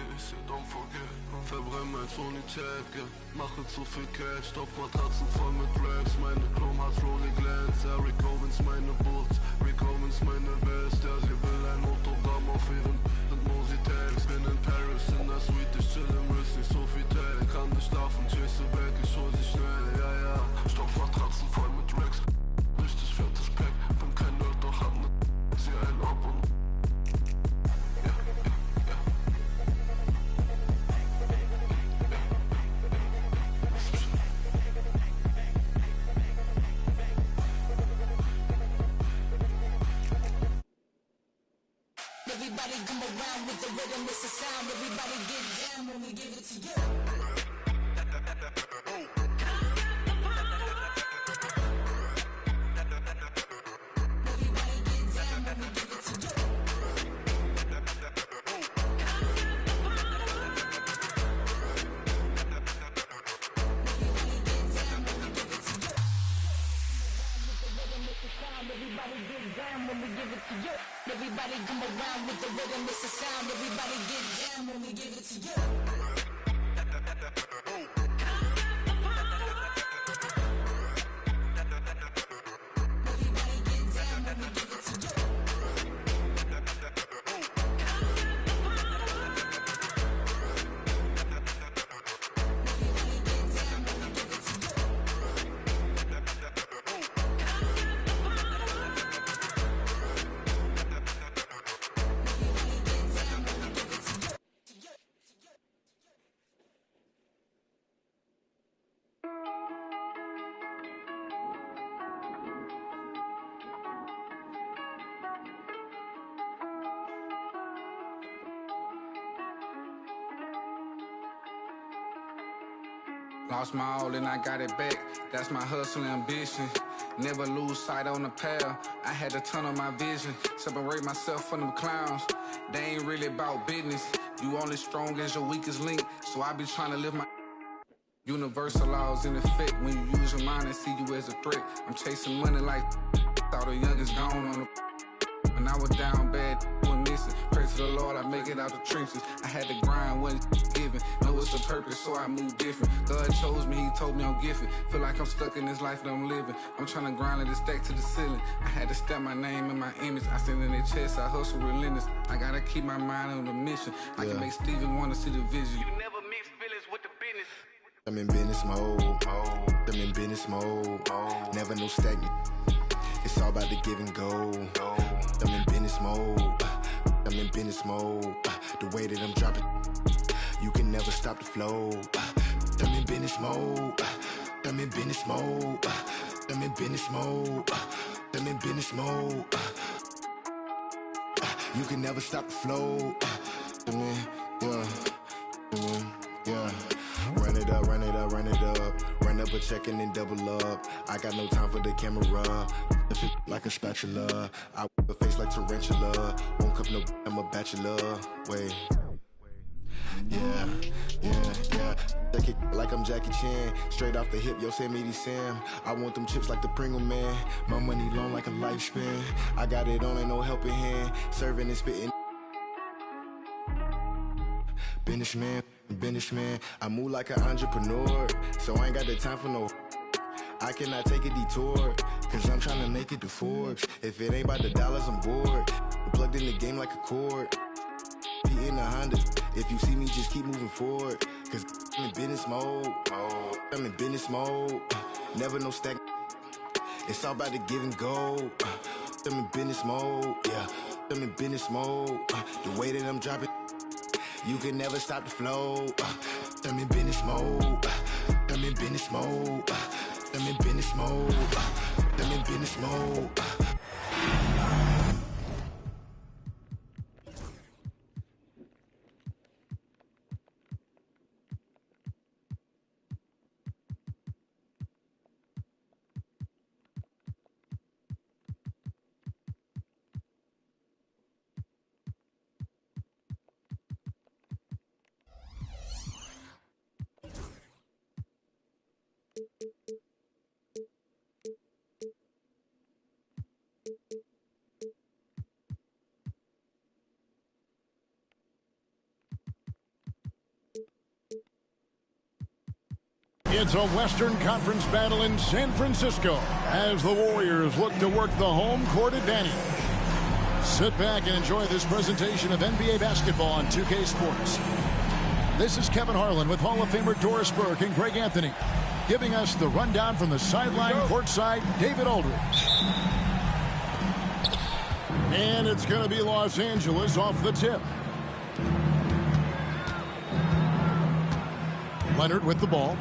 Speaker 12: don't forget. Verbrenn mein Sonität, yeah. Mache zu viel Cash. Stoffmatratzen voll mit Racks. Meine Chrome hat Rolling Glance. Ja, Rick Owens meine Boots. Rick Owens meine West. Ja, sie will ein Autogramm auf ihren Mositags. Bin in Paris in der Suite. Ich chill im Wrist, nicht so viel Tag. Kann nicht schlafen, chase back, ich hol sie schnell. Ja, ja. Stoffmatratzen voll mit Racks. Richtig fettes Pack. Bin kein Nerd, doch hab ne. Zieh einen ab und
Speaker 11: everybody come around with the rhythm, it's a sound. Everybody get down when we give it to you. Everybody come around with the rhythm, it's a sound. Everybody get down when we give it to you.
Speaker 2: Lost my all and I got it back. That's my hustle and ambition. Never lose sight on the path. I had to turn on my vision. Separate myself from them clowns. They ain't really about business. You only strong as your weakest link. So I be trying to live my universal laws in effect. When you use your mind and see you as a threat. I'm chasing money like thought the youngest gone on the. When I was down bad, was missing. Pray to the Lord, I make it out the trenches. I had to grind when it's given. Know it's a purpose, so I move different. God chose me, he told me I'm gifted. Feel like I'm stuck in this life that I'm living. I'm trying to grind it and stack to the ceiling. I had to stamp my name and my image. I stand in their chest, I hustle relentless. I gotta keep my mind on the mission. I can make Steven wanna see the vision. You never mix feelings with the business.
Speaker 13: I'm in business mode. I'm in business mode. Never no stagnant. It's all about the give and go. I'm in business mode. I'm in business mode. The way that I'm dropping, you can never stop the flow. I'm in business mode. I'm in business mode. I'm in business mode. I'm in business mode. You can never stop the flow. Yeah. Run it up, run it up, run it up. Run up a check and then double up. I got no time for the camera. If it like a spatula, I whip a face like tarantula. Won't cuff no, I'm a bachelor. Wait. Yeah. Check it like I'm Jackie Chan. Straight off the hip, Yosemite Sam. I want them chips like the Pringle Man. My money long like a lifespan. I got it on, ain't no helping hand. Serving and spitting. Businessman, I move like an entrepreneur. So I ain't got the time for no. I cannot take a detour, cause I'm trying to make it to Forbes. If it ain't about the dollars, I'm bored. I'm plugged in the game like a cord. Be in a Honda. If you see me, just keep moving forward. Cause I'm in business mode. I'm in business mode. Never no stack. It's all about the give and go. I'm in business mode. Yeah, I'm in business mode. The way that I'm dropping, you can never stop the flow. I'm in business mode. I'm in business mode. I'm in business mode. I'm in business mode.
Speaker 14: It's a Western Conference battle in San Francisco as the Warriors look to work the home court advantage. Sit back and enjoy this presentation of NBA basketball on 2K Sports. This is Kevin Harlan with Hall of Famer Doris Burke and Greg Anthony, giving us the rundown from the sideline courtside, David Aldridge. And it's going to be Los Angeles off the tip. Leonard with the ball.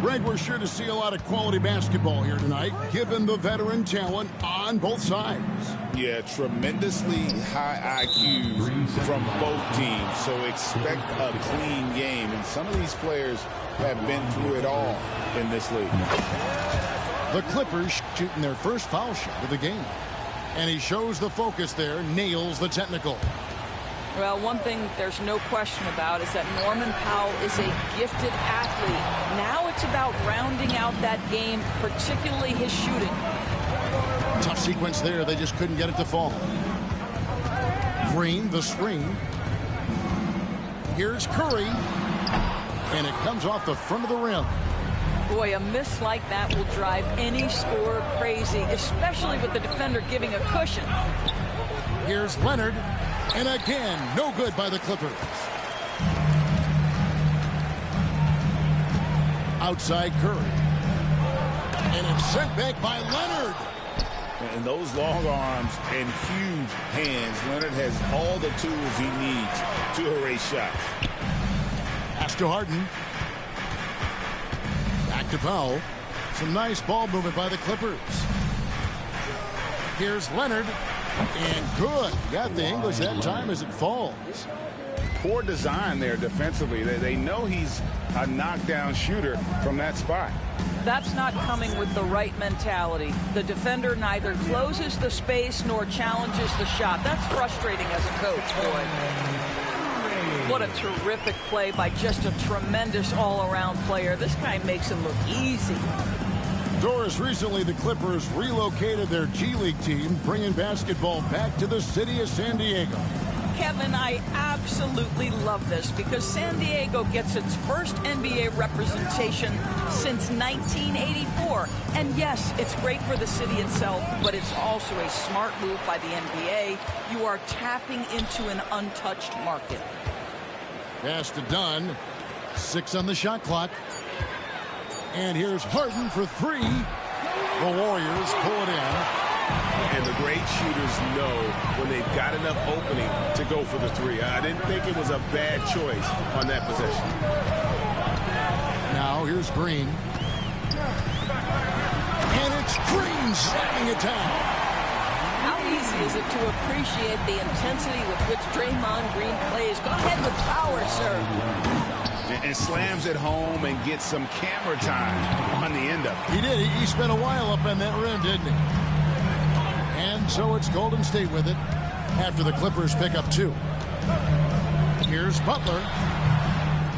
Speaker 14: Greg, we're sure to see a lot of quality basketball here tonight, given the veteran talent on both sides.
Speaker 15: Yeah, tremendously high IQ from both teams, so expect a clean game. And some of these players have been through it all in this league.
Speaker 14: The Clippers shooting their first foul shot of the game. And he shows the focus there, nails the technical.
Speaker 16: Well, one thing there's no question about is that Norman Powell is a gifted athlete. Now it's about rounding out that game, particularly his shooting.
Speaker 14: Tough sequence there. They just couldn't get it to fall. Green, the screen. Here's Curry. And it comes off the front of the rim.
Speaker 16: Boy, a miss like that will drive any scorer crazy, especially with the defender giving a cushion.
Speaker 14: Here's Leonard. And again, no good by the Clippers. Outside Curry. And it's sent back by Leonard.
Speaker 15: And those long arms and huge hands, Leonard has all the tools he needs to erase shots.
Speaker 14: Pass to Harden. Back to Powell. Some nice ball movement by the Clippers. Here's Leonard. And good. Got the English that time as it falls.
Speaker 15: Poor design there defensively. They know he's a knockdown shooter from that spot.
Speaker 16: That's not coming with the right mentality. The defender neither closes the space nor challenges the shot. That's frustrating as a coach, boy. What a terrific play by just a tremendous all-around player. This guy makes him look easy.
Speaker 14: Doris, recently the Clippers relocated their G League team, bringing basketball back to the city of San Diego.
Speaker 16: Kevin, I absolutely love this because San Diego gets its first NBA representation since 1984. And yes, it's great for the city itself, but it's also a smart move by the NBA. You are tapping into an untouched market.
Speaker 14: Pass to Dunn. 6 on the shot clock. And here's Harden for 3. The Warriors pull it in.
Speaker 17: And the great shooters know when they've got enough opening to go for the 3. I didn't think it was a bad choice on that possession.
Speaker 14: Now here's Green. And it's Green slamming it down.
Speaker 16: How easy is it to appreciate the intensity with which Draymond Green plays? Go ahead with power, sir.
Speaker 15: And slams it home and gets some camera time on the end of it.
Speaker 14: He did. He spent a while up on that rim, didn't he? And so it's Golden State with it after the Clippers pick up 2. Here's Butler.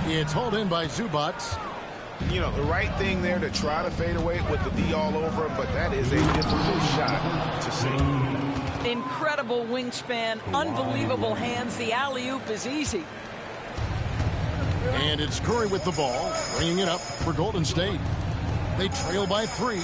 Speaker 14: It's hauled in by Zubac.
Speaker 15: You know, the right thing there to try to fade away with the D all over him, but that is a difficult shot to see.
Speaker 16: Incredible wingspan, unbelievable hands. The alley-oop is easy.
Speaker 14: And it's Curry with the ball, bringing it up for Golden State. They trail by 3.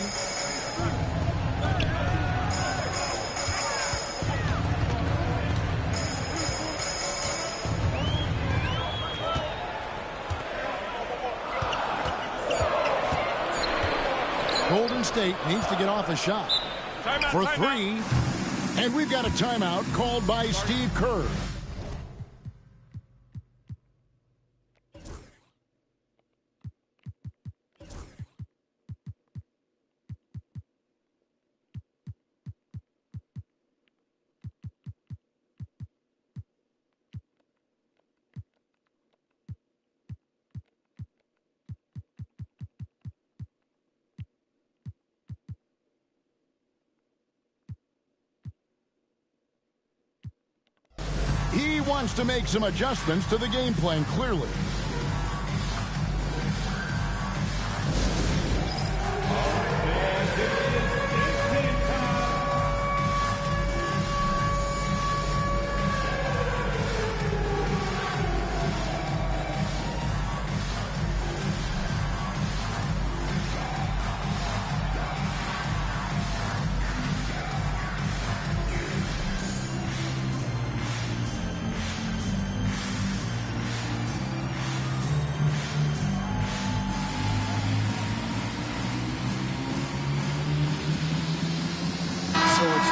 Speaker 14: Golden State needs to get off a shot for 3. And we've got a timeout called by Steve Kerr. wants to make some adjustments to the game plan, clearly.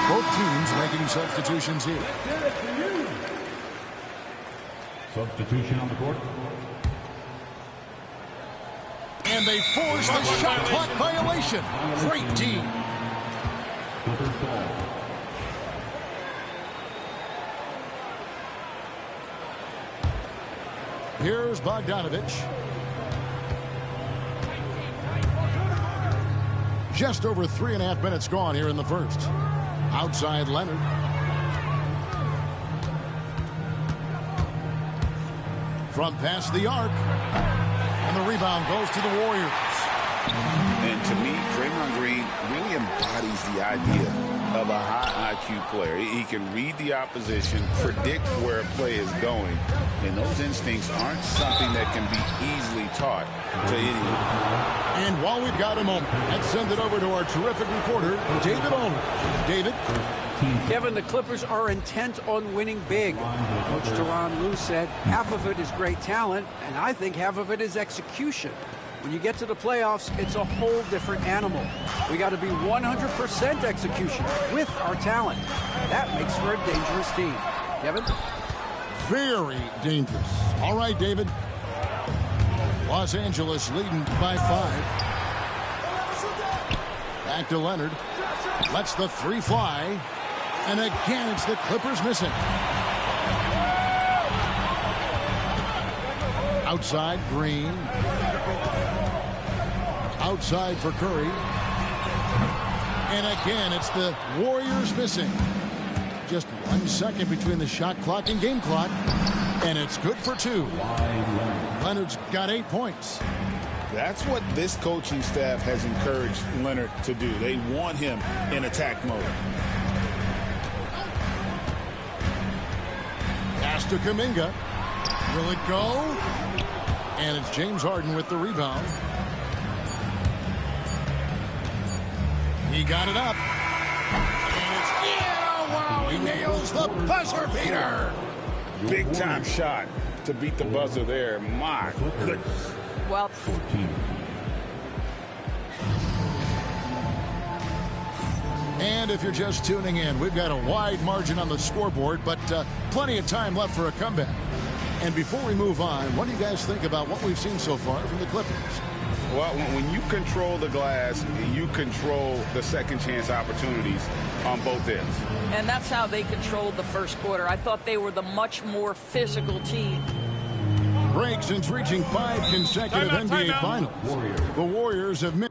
Speaker 14: Both teams making substitutions here.
Speaker 10: Substitution on the court.
Speaker 14: And they force the shot clock violation. Great team. Here's Bogdanovich. Just over 3.5 minutes gone here in the first. Outside Leonard. From past the arc. And the rebound goes to the Warriors.
Speaker 15: And to me, Draymond Green really embodies the idea of a high IQ player. He can read the opposition, predict where a play is going, and those instincts aren't something that can be easily taught to anyone.
Speaker 14: And while we've got a moment, let's send it over to our terrific reporter, David Aldridge. David?
Speaker 18: Kevin, the Clippers are intent on winning big. Coach Tyronn Lue said half of it is great talent, and I think half of it is execution. When you get to the playoffs, it's a whole different animal. We got to be 100% execution with our talent. That makes for a dangerous team. Kevin?
Speaker 14: Very dangerous. All right, David. Los Angeles leading by 5. Back to Leonard. Lets the three fly. And again, it's the Clippers missing. Outside, Green. Outside for Curry. And again, it's the Warriors missing. Just 1 second between the shot clock and game clock. And it's good for 2. Leonard's got 8 points.
Speaker 15: That's what this coaching staff has encouraged Leonard to do. They want him in attack mode.
Speaker 14: Pass to Kuminga. Will it go? And it's James Harden with the rebound. He got it up. And it's, yeah, wow, he nails the buzzer beater.
Speaker 15: Big time shot to beat the buzzer there. My goodness.
Speaker 16: Well,
Speaker 14: and if you're just tuning in, we've got a wide margin on the scoreboard, but plenty of time left for a comeback. And before we move on, what do you guys think about what we've seen so far from the Clippers?
Speaker 15: Well, when you control the glass, you control the second chance opportunities on both ends.
Speaker 16: And that's how they controlled the first quarter. I thought they were the much more physical team.
Speaker 14: Break since reaching 5 consecutive NBA Finals. The Warriors have missed.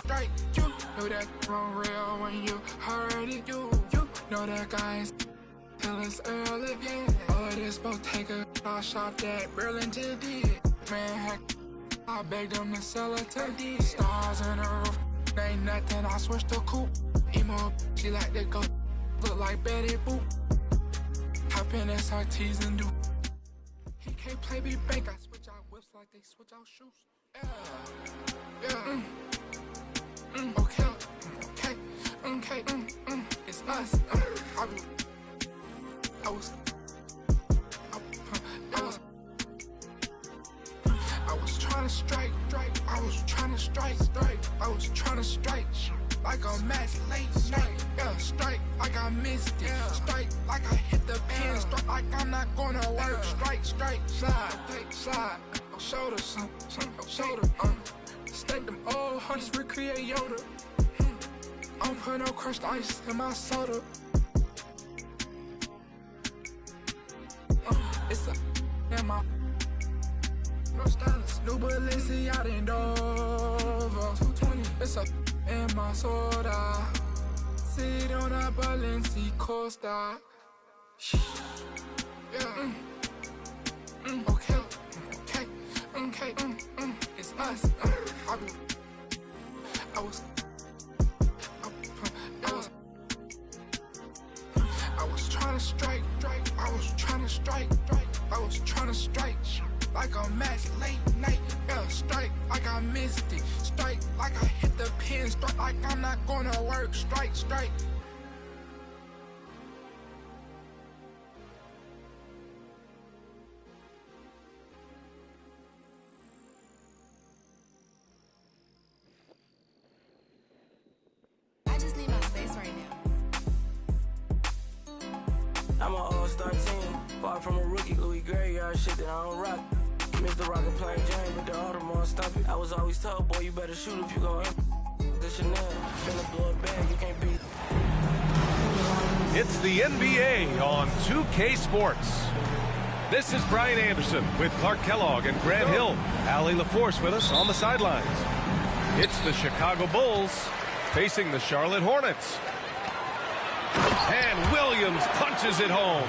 Speaker 19: Straight, you know that wrong real when you already do. You know that guys till it's early again. All of this Bottega shop that Burlington did. Man, heck, I begged them to sell it to these stars in the roof. Ain't nothing, I switched to coupe. Emo, she like to go look like Betty Boop. Hop in SRTs and do. He can't play me bank. I switch out whips like they switch out shoes. Yeah. Okay, it's us. I was trying to strike. I was trying to strike. I was trying to strike like a match late night. Yeah, strike like I missed it. Strike like I hit the pin. Strike like I'm not gonna work. Strike, slide, shoulder, shoulder. Stack them all hundreds, recreate Yoda. I don't put no crushed ice in my soda. It's a in my no stylist. New Balenciaga in Dover. 220. It's a in my soda. Sit on a Balenciaga Costa. Yeah. Okay. It's us. I was trying to strike. I was trying to strike. I was trying to strike like a match late night. Yeah, strike like I missed it. Strike like I hit the pin. Strike like I'm not gonna work. Strike.
Speaker 20: I just need my space right now.
Speaker 4: I'm an all-star team, far from a rookie, Louis Graveyard shit that I don't rock. Mr. Rocket playing Jane, but the Audemars stop it. I was always told, boy, you better shoot if you gon' the Chanel. Finna blow it back, you can't beat.
Speaker 5: It's the NBA on 2K Sports. This is Brian Anderson with Clark Kellogg and Grant Hill. Allie LaForce with us on the sidelines. It's the Chicago Bulls facing the Charlotte Hornets. And Williams punches it home.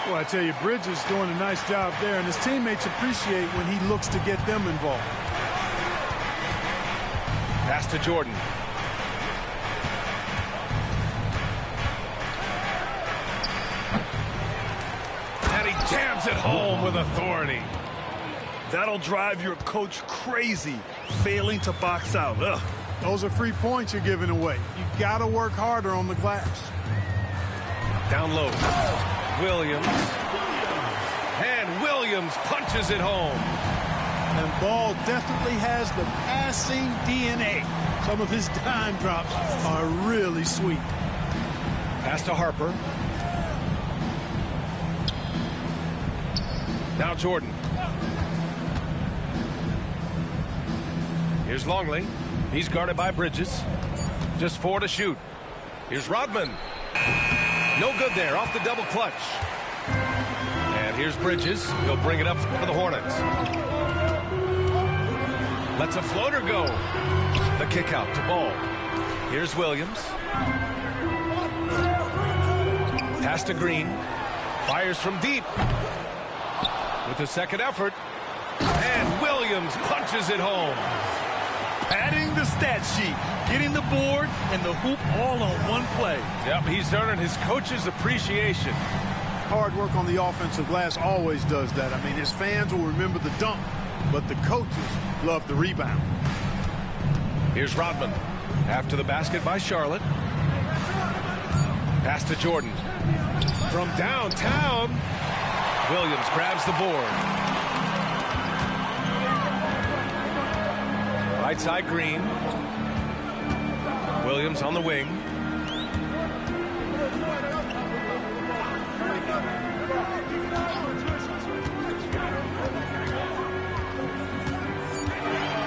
Speaker 21: Well, I tell you, Bridges doing a nice job there, and his teammates appreciate when he looks to get them involved.
Speaker 5: Pass to Jordan. And he jams it home with authority.
Speaker 9: That'll drive your coach crazy, failing to box out. Ugh.
Speaker 21: Those are free points you're giving away. You got to work harder on the glass.
Speaker 5: Down low. Williams. And Williams punches it home.
Speaker 21: And Ball definitely has the passing DNA. Some of his dime drops are really sweet.
Speaker 5: Pass to Harper. Now Jordan. Here's Longley. He's guarded by Bridges. Just 4 to shoot. Here's Rodman. No good there, off the double clutch. And here's Bridges. He'll bring it up for the Hornets. Lets a floater go. The kick out to Ball. Here's Williams. Pass to Green. Fires from deep. With the second effort. And Williams punches it home.
Speaker 9: Adding the stat sheet, getting the board and the hoop all on one play.
Speaker 5: Yep, he's earning his coach's appreciation.
Speaker 21: Hard work on the offensive glass always does that. I mean, his fans will remember the dunk, but the coaches love the rebound.
Speaker 5: Here's Rodman. After the basket by Charlotte. Pass to Jordan. From downtown, Williams grabs the board. Right side Green. Williams on the wing.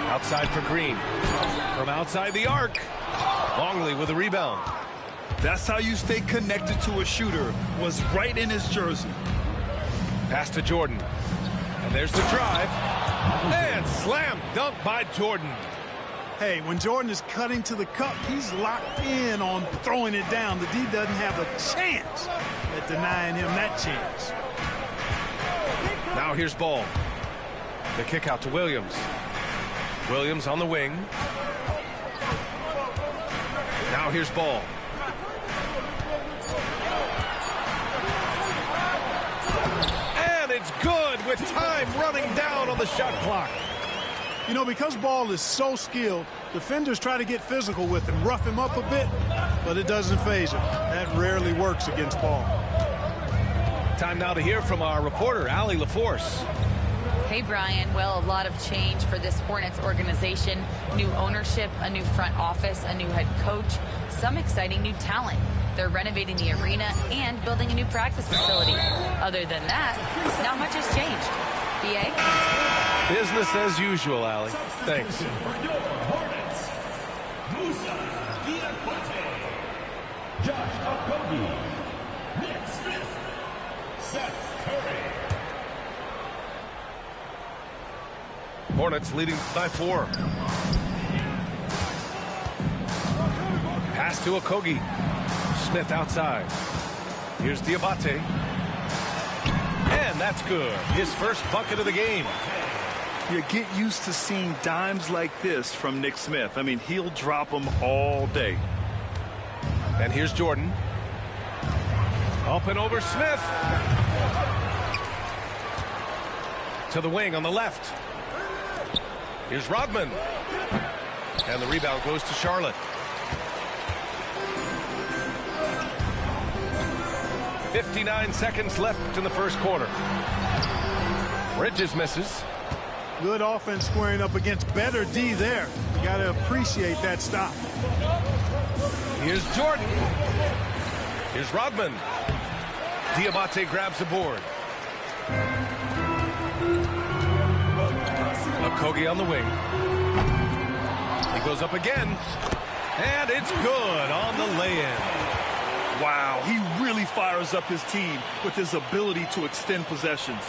Speaker 5: Outside for Green. From outside the arc. Longley with a rebound.
Speaker 9: That's how you stay connected to a shooter. Was right in his jersey.
Speaker 5: Pass to Jordan. And there's the drive. And slam dunk by Jordan.
Speaker 21: Hey, when Jordan is cutting to the cup, he's locked in on throwing it down. The D doesn't have a chance at denying him that chance.
Speaker 5: Now here's Ball. The kick out to Williams. Williams on the wing. Now here's Ball. And it's good with time running down on the shot clock.
Speaker 21: You know, because Ball is so skilled, defenders try to get physical with him, rough him up a bit, but it doesn't faze him. That rarely works against Ball.
Speaker 5: Time now to hear from our reporter, Allie LaForce.
Speaker 8: Hey, Brian. Well, a lot of change for this Hornets organization. New ownership, a new front office, a new head coach, some exciting new talent. They're renovating the arena and building a new practice facility. Other than that, not much has changed. BA?
Speaker 5: Business as usual, Allie. Thanks.
Speaker 10: Hornets. Musa Diakite. Josh Okogie. Nick Smith. Seth
Speaker 5: Hornets leading by 4. Pass to Okogie. Smith outside. Here's Diabate. And that's good. His first bucket of the game.
Speaker 9: You get used to seeing dimes like this from Nick Smith. I mean, he'll drop them all day.
Speaker 5: And here's Jordan. Up and over Smith. To the wing on the left. Here's Rodman. And the rebound goes to Charlotte. 59 seconds left in the first quarter. Bridges misses.
Speaker 21: Good offense squaring up against better D there. You got to appreciate that stop.
Speaker 5: Here's Jordan. Here's Rodman. Diabate grabs the board. Okogie on the wing. He goes up again. And it's good on the lay-in.
Speaker 9: Wow, he really fires up his team with his ability to extend possessions.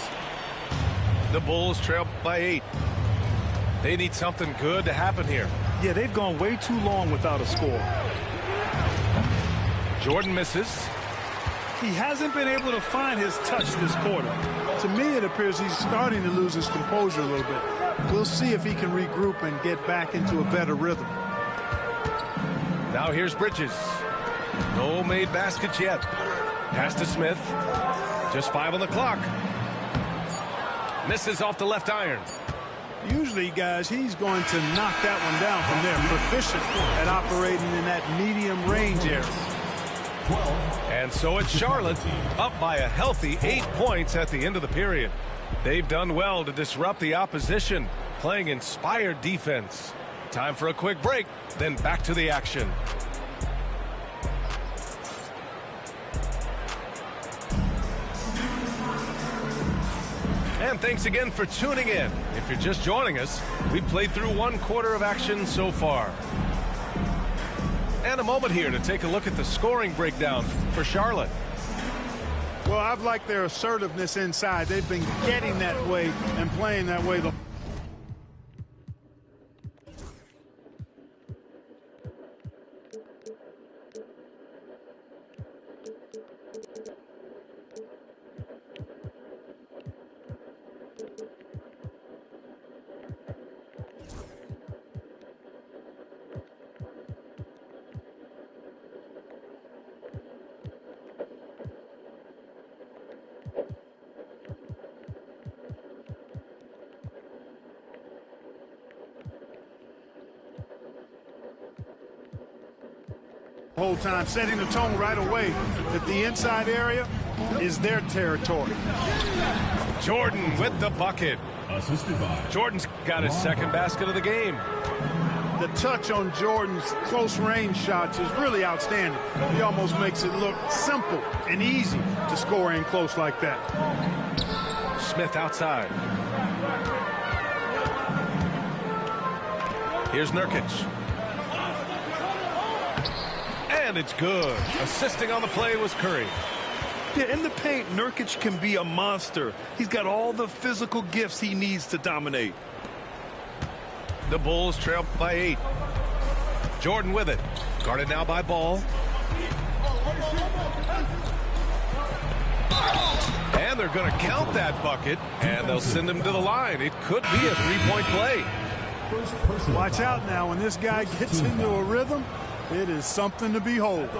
Speaker 5: The Bulls trail by 8. They need something good to happen here.
Speaker 9: Yeah, they've gone way too long without a score.
Speaker 5: Jordan misses.
Speaker 21: He hasn't been able to find his touch this quarter. To me, it appears he's starting to lose his composure a little bit. We'll see if he can regroup and get back into a better rhythm.
Speaker 5: Now here's Bridges. No made baskets yet. Pass to Smith. Just 5 on the clock. Misses off the left iron.
Speaker 21: Usually, guys, he's going to knock that one down from there. Proficient at operating in that medium range area.
Speaker 5: And so it's Charlotte up by a healthy 8 points at the end of the period. They've done well to disrupt the opposition, playing inspired defense. Time for a quick break, then back to the action. And thanks again for tuning in. If you're just joining us, we played through 1 quarter of action so far. And a moment here to take a look at the scoring breakdown for Charlotte.
Speaker 21: Well, I've liked their assertiveness inside. They've been getting that way and playing that way. Whole time setting the tone right away that the inside area is their territory.
Speaker 5: Jordan with the bucket. Jordan's got his second basket of the game.
Speaker 21: The touch on Jordan's close range shots is really outstanding. He almost makes it look simple and easy to score in close like that.
Speaker 5: Smith outside. Here's Nurkic. And it's good. Assisting on the play was Curry.
Speaker 9: Yeah, in the paint, Nurkic can be a monster. He's got all the physical gifts he needs to dominate.
Speaker 5: The Bulls trail by 8. Jordan with it. Guarded now by Ball. And they're going to count that bucket, and they'll send him to the line. It could be a 3-point play.
Speaker 21: Watch out now. When this guy gets into a rhythm, it is something to behold.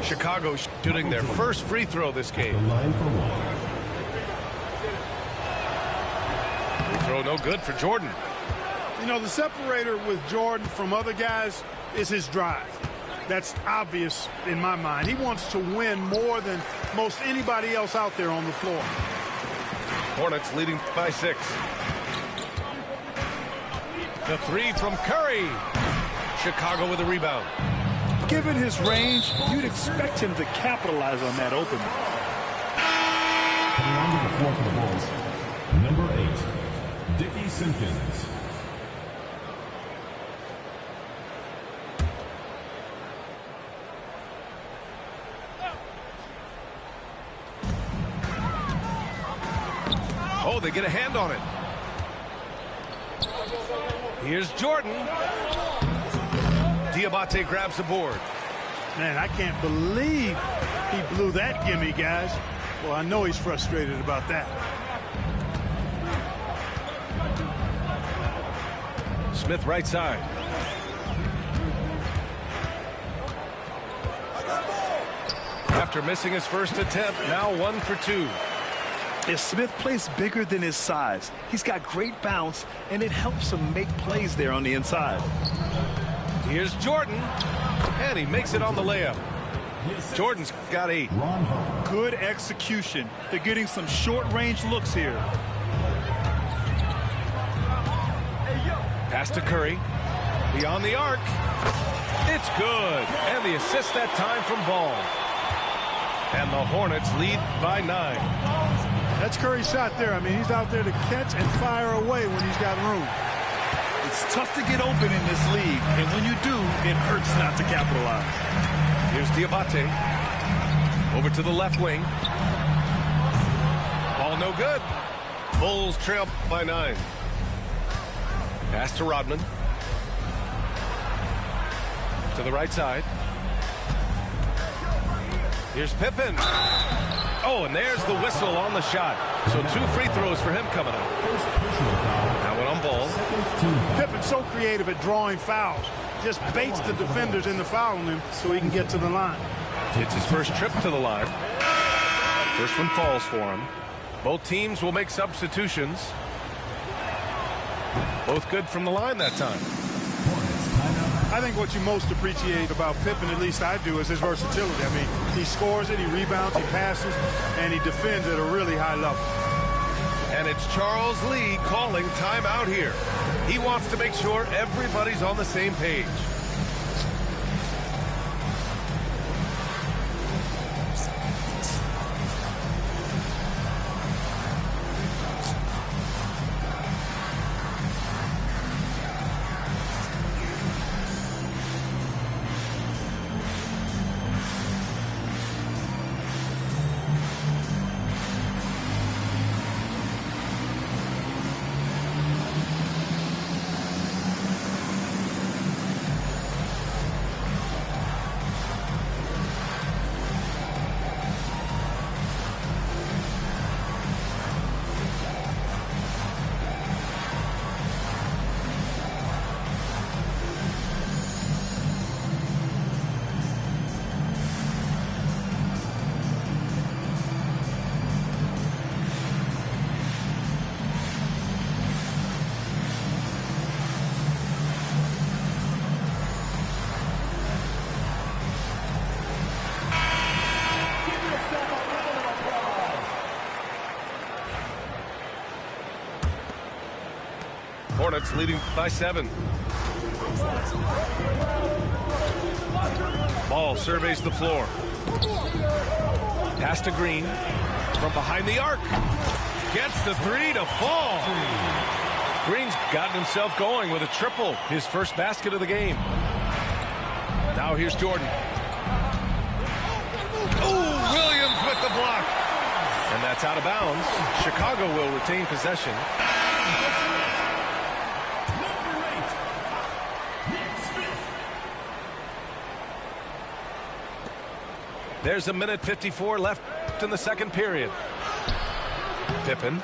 Speaker 5: Chicago shooting their first free throw this game. Free throw no good for Jordan.
Speaker 21: You know, the separator with Jordan from other guys is his drive. That's obvious in my mind. He wants to win more than most anybody else out there on the floor.
Speaker 5: Hornets leading by 6. The 3 from Curry. Chicago with a rebound.
Speaker 9: Given his range, you'd expect him to capitalize on that opening.
Speaker 10: Coming onto the floor for the Bulls, number 8, Dickie Simpkins.
Speaker 5: they get a hand on it. Here's Jordan. Diabate grabs the board.
Speaker 21: Man, I can't believe he blew that gimme, guys. Well, I know he's frustrated about that.
Speaker 5: Smith right side. After missing his first attempt, now 1 for 2.
Speaker 9: If Smith plays bigger than his size, he's got great bounce, and it helps him make plays there on the inside.
Speaker 5: Here's Jordan, and he makes it on the layup. Jordan's got 8.
Speaker 9: Good execution. They're getting some short-range looks here.
Speaker 5: Pass to Curry. Beyond the arc. It's good. And the assist that time from Ball. And the Hornets lead by 9.
Speaker 21: That's Curry's shot there. I mean, he's out there to catch and fire away when he's got room.
Speaker 9: It's tough to get open in this league, and when you do, it hurts not to capitalize.
Speaker 5: Here's Diabate. Over to the left wing. Ball no good. Bulls trail by 9. Pass to Rodman. To the right side. Here's Pippen. Oh, and there's the whistle on the shot. So 2 free throws for him coming up. Now one on Ball.
Speaker 21: Pippen's so creative at drawing fouls. Just baits the defenders into fouling him so he can get to the line.
Speaker 5: It's his first trip to the line. First one falls for him. Both teams will make substitutions. Both good from the line that time.
Speaker 21: I think what you most appreciate about Pippen, at least I do, is his versatility. I mean, he scores it, he rebounds, he passes, and he defends at a really high level.
Speaker 5: And it's Charles Lee calling timeout here. He wants to make sure everybody's on the same page. Hornets leading by 7. Ball surveys the floor. Pass to Green. From behind the arc. Gets the 3 to fall. Green's gotten himself going with a triple. His first basket of the game. Now here's Jordan. Oh, Williams with the block. And that's out of bounds. Chicago will retain possession. There's a minute 54 left in the second period. Pippen.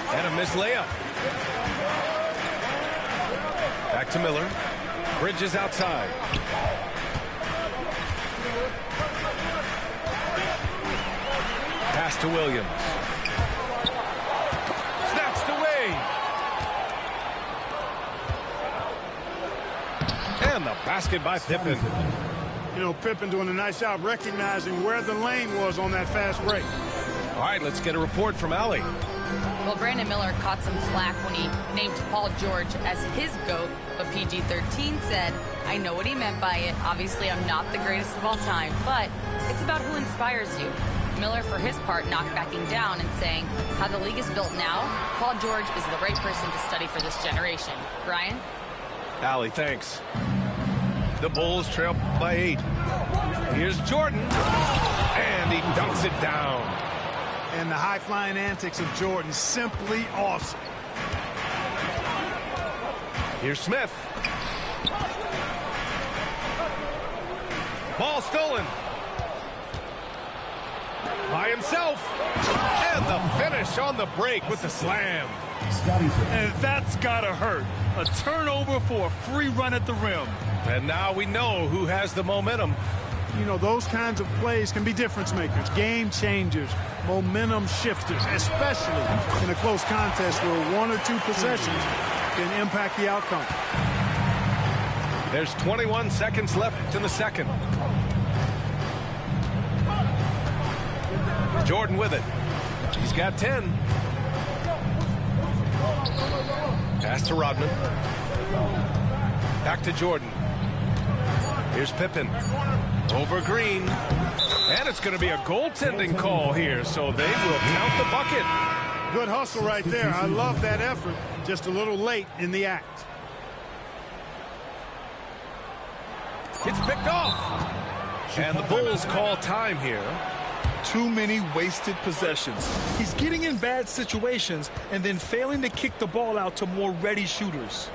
Speaker 5: And a missed layup. Back to Miller. Bridges outside. Pass to Williams. Snatched away. And the basket by Pippen.
Speaker 21: You know, Pippen doing a nice job recognizing where the lane was on that fast break.
Speaker 5: All right, let's get a report from Allie.
Speaker 8: Well, Brandon Miller caught some flack when he named Paul George as his GOAT, but PG-13 said, I know what he meant by it. Obviously, I'm not the greatest of all time, but it's about who inspires you. Miller, for his part, not backing down and saying, how the league is built now, Paul George is the right person to study for this generation. Brian?
Speaker 5: Allie, thanks. The Bulls trail by 8. Here's Jordan. And he dunks it down.
Speaker 21: And the high-flying antics of Jordan, simply awesome.
Speaker 5: Here's Smith. Ball stolen. By himself. And the finish on the break with the slam.
Speaker 9: And that's gotta hurt. A turnover for a free run at the rim.
Speaker 5: And now we know who has the momentum.
Speaker 21: You know, those kinds of plays can be difference makers, game changers, momentum shifters, especially in a close contest where 1 or 2 possessions can impact the outcome.
Speaker 5: There's 21 seconds left in the second. Jordan with it. He's got 10. Pass to Rodman. Back to Jordan. Here's Pippen. Over Green. And it's going to be a goaltending call here, so they will count the bucket.
Speaker 21: Good hustle right there. I love that effort. Just a little late in the act.
Speaker 5: It's picked off. And the Bulls call time here.
Speaker 9: Too many wasted possessions. He's getting in bad situations and then failing to kick the ball out to more ready shooters.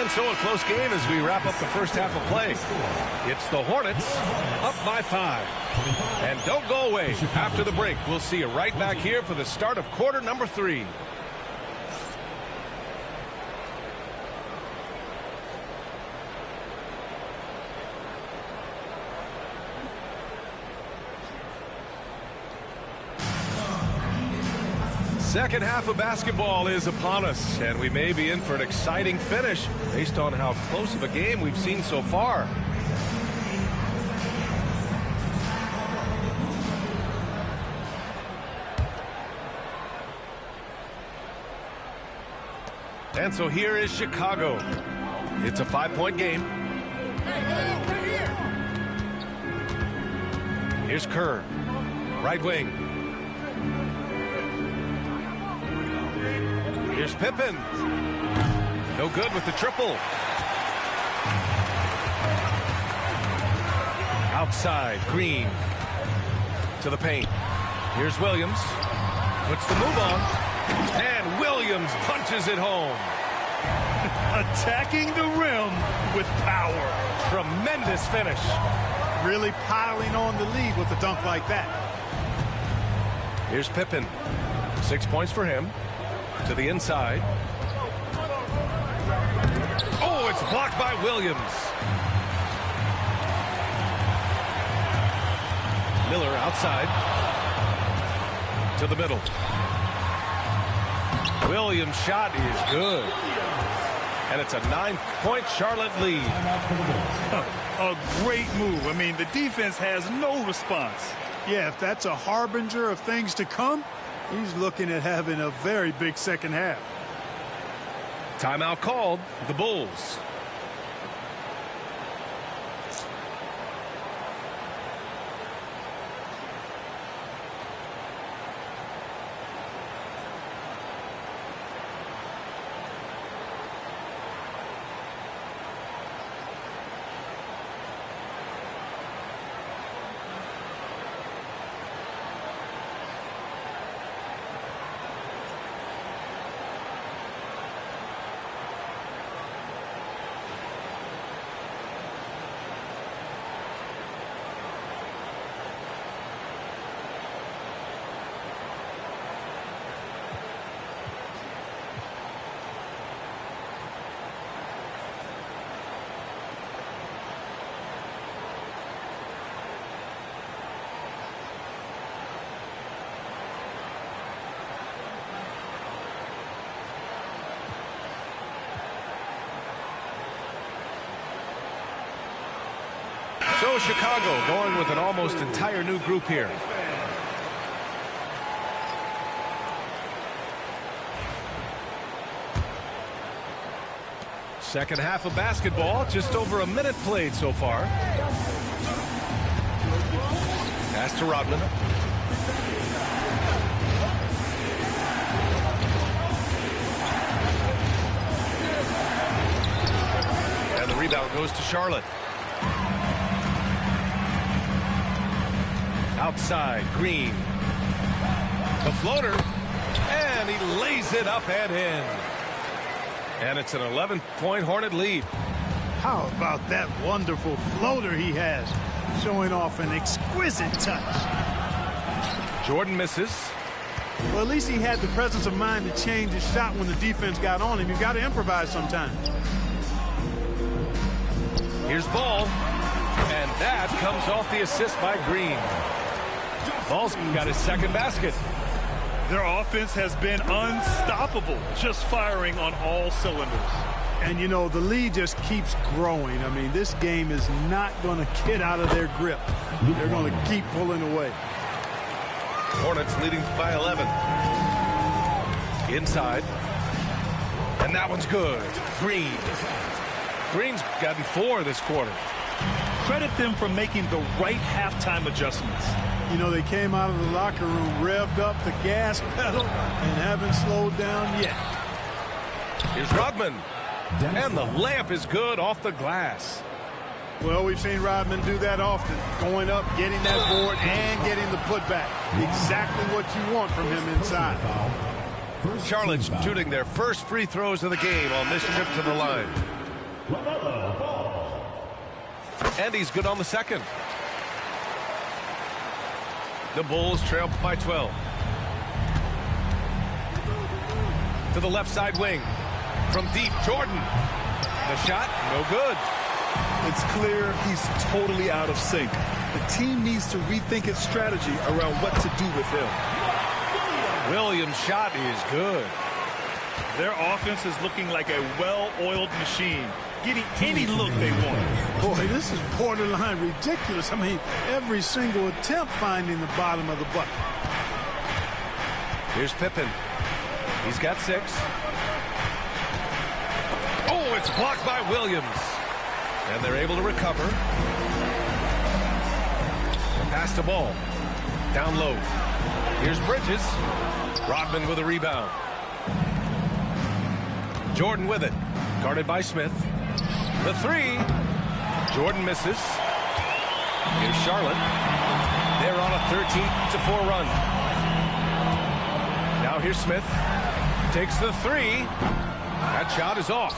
Speaker 5: So a close game as we wrap up the first half of play. It's the Hornets up by 5. And don't go away. After the break, we'll see you right back here for the start of quarter number 3. Second half of basketball is upon us, and we may be in for an exciting finish based on how close of a game we've seen so far. And so here is Chicago. It's a 5-point game. Here's Kerr, right wing. Here's Pippen. No good with the triple. Outside, Green. To the paint. Here's Williams. Puts the move on. And Williams punches it home.
Speaker 21: Attacking the rim with power.
Speaker 5: Tremendous finish.
Speaker 21: Really piling on the lead with a dunk like that.
Speaker 5: Here's Pippen. 6 points for him. To the inside. Oh, it's blocked by Williams. Miller outside. To the middle. Williams' shot is good. And it's a 9-point Charlotte lead.
Speaker 9: A great move. I mean, the defense has no response.
Speaker 21: Yeah, if that's a harbinger of things to come, he's looking at having a very big second half.
Speaker 5: Timeout called. The Bulls. So Chicago going with an almost entire new group here. Second half of basketball, just over a minute played so far. Pass to Rodman. And the rebound goes to Charlotte. Outside, Green. The floater. And he lays it up and in. And it's an 11-point Hornet lead.
Speaker 21: How about that wonderful floater he has, showing off an exquisite touch.
Speaker 5: Jordan misses.
Speaker 21: Well, at least he had the presence of mind to change his shot when the defense got on him. You've got to improvise sometimes.
Speaker 5: Here's Ball. And that comes off the assist by Green. Ball's got his second basket.
Speaker 9: Their offense has been unstoppable, just firing on all cylinders.
Speaker 21: And, you know, the lead just keeps growing. I mean, this game is not going to get out of their grip. They're going to keep pulling away.
Speaker 5: Hornets leading by 11. Inside. And that one's good. Green. Green's gotten 4 this quarter.
Speaker 9: Credit them for making the right halftime adjustments.
Speaker 21: You know, they came out of the locker room, revved up the gas pedal, and haven't slowed down yet.
Speaker 5: Here's Rodman. And the layup is good off the glass.
Speaker 21: Well, we've seen Rodman do that often. Going up, getting that board, and getting the putback. Exactly what you want from him inside.
Speaker 5: Charlotte's shooting their first free throws of the game on this trip to the line. And he's good on the second. The Bulls trail by 12. To the left side wing. From deep, Jordan. The shot, no good.
Speaker 9: It's clear he's totally out of sync. The team needs to rethink its strategy around what to do with him.
Speaker 5: Williams' shot is good.
Speaker 9: Their offense is looking like a well-oiled machine, getting any look they want.
Speaker 21: Boy, this is borderline ridiculous. I mean, every single attempt finding the bottom of the bucket.
Speaker 5: Here's Pippen. He's got 6. Oh, it's blocked by Williams. And they're able to recover. Pass the ball. Down low. Here's Bridges. Rodman with a rebound. Jordan with it. Guarded by Smith. The 3. Jordan misses. Here's Charlotte. They're on a 13-4 run. Now here's Smith. Takes the 3. That shot is off.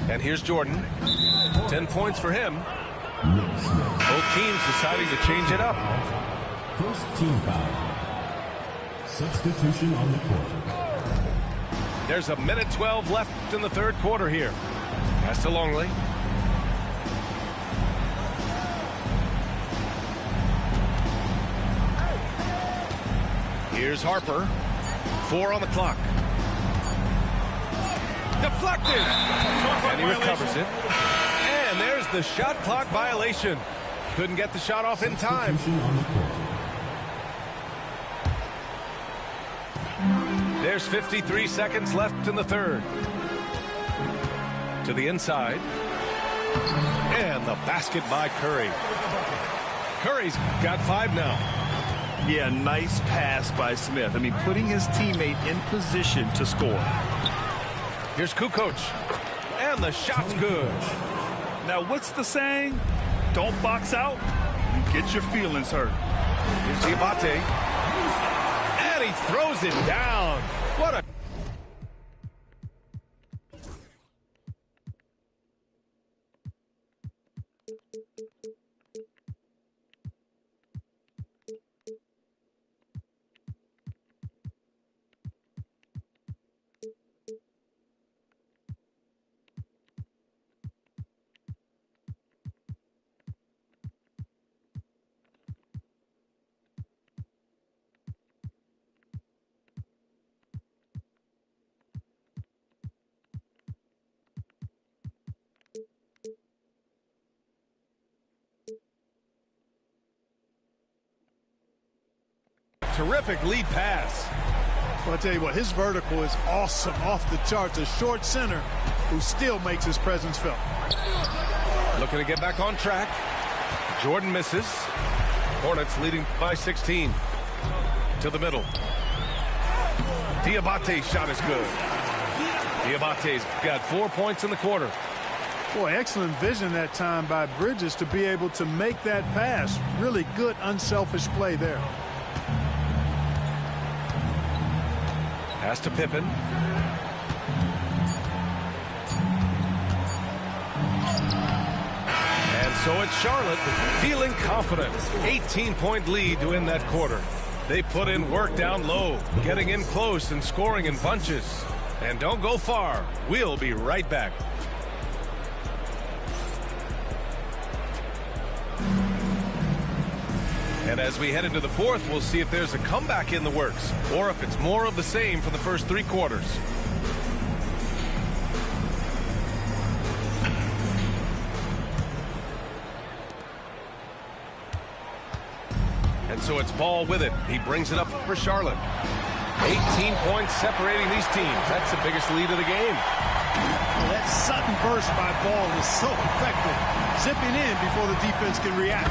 Speaker 5: And here's Jordan. 10 points for him. Both teams deciding to change it up.
Speaker 10: First team foul. Substitution on the court.
Speaker 5: There's a minute 12 left in the third quarter here. Pass to Longley. Here's Harper. 4 on the clock. Deflected. And he recovers it. And there's the shot clock violation. Couldn't get the shot off in time. There's 53 seconds left in the third. To the inside. And the basket by Curry. Curry's got 5 now.
Speaker 9: Yeah, nice pass by Smith. I mean, putting his teammate in position to score.
Speaker 5: Here's Kukoc. And the shot's good.
Speaker 9: Now, what's the saying? Don't box out. You get your feelings hurt.
Speaker 5: Here's Diabate. And he throws it down. What a... terrific lead pass.
Speaker 21: Well, I'll tell you what, his vertical is awesome, off the charts. A short center who still makes his presence felt.
Speaker 5: Looking to get back on track. Jordan misses. Hornets leading by 16. To the middle. Diabate's shot is good. Diabate's got 4 points in the quarter.
Speaker 21: Boy, excellent vision that time by Bridges to be able to make that pass. Really good, unselfish play there.
Speaker 5: Pass to Pippen. And so it's Charlotte feeling confident. 18-point lead to win that quarter. They put in work down low, getting in close and scoring in bunches. And don't go far. We'll be right back. And as we head into the fourth, we'll see if there's a comeback in the works or if it's more of the same for the first 3 quarters. And so it's Ball with it. He brings it up for Charlotte. 18 points separating these teams. That's the biggest lead of the game.
Speaker 21: Well, that sudden burst by Ball is so effective. Zipping in before the defense can react.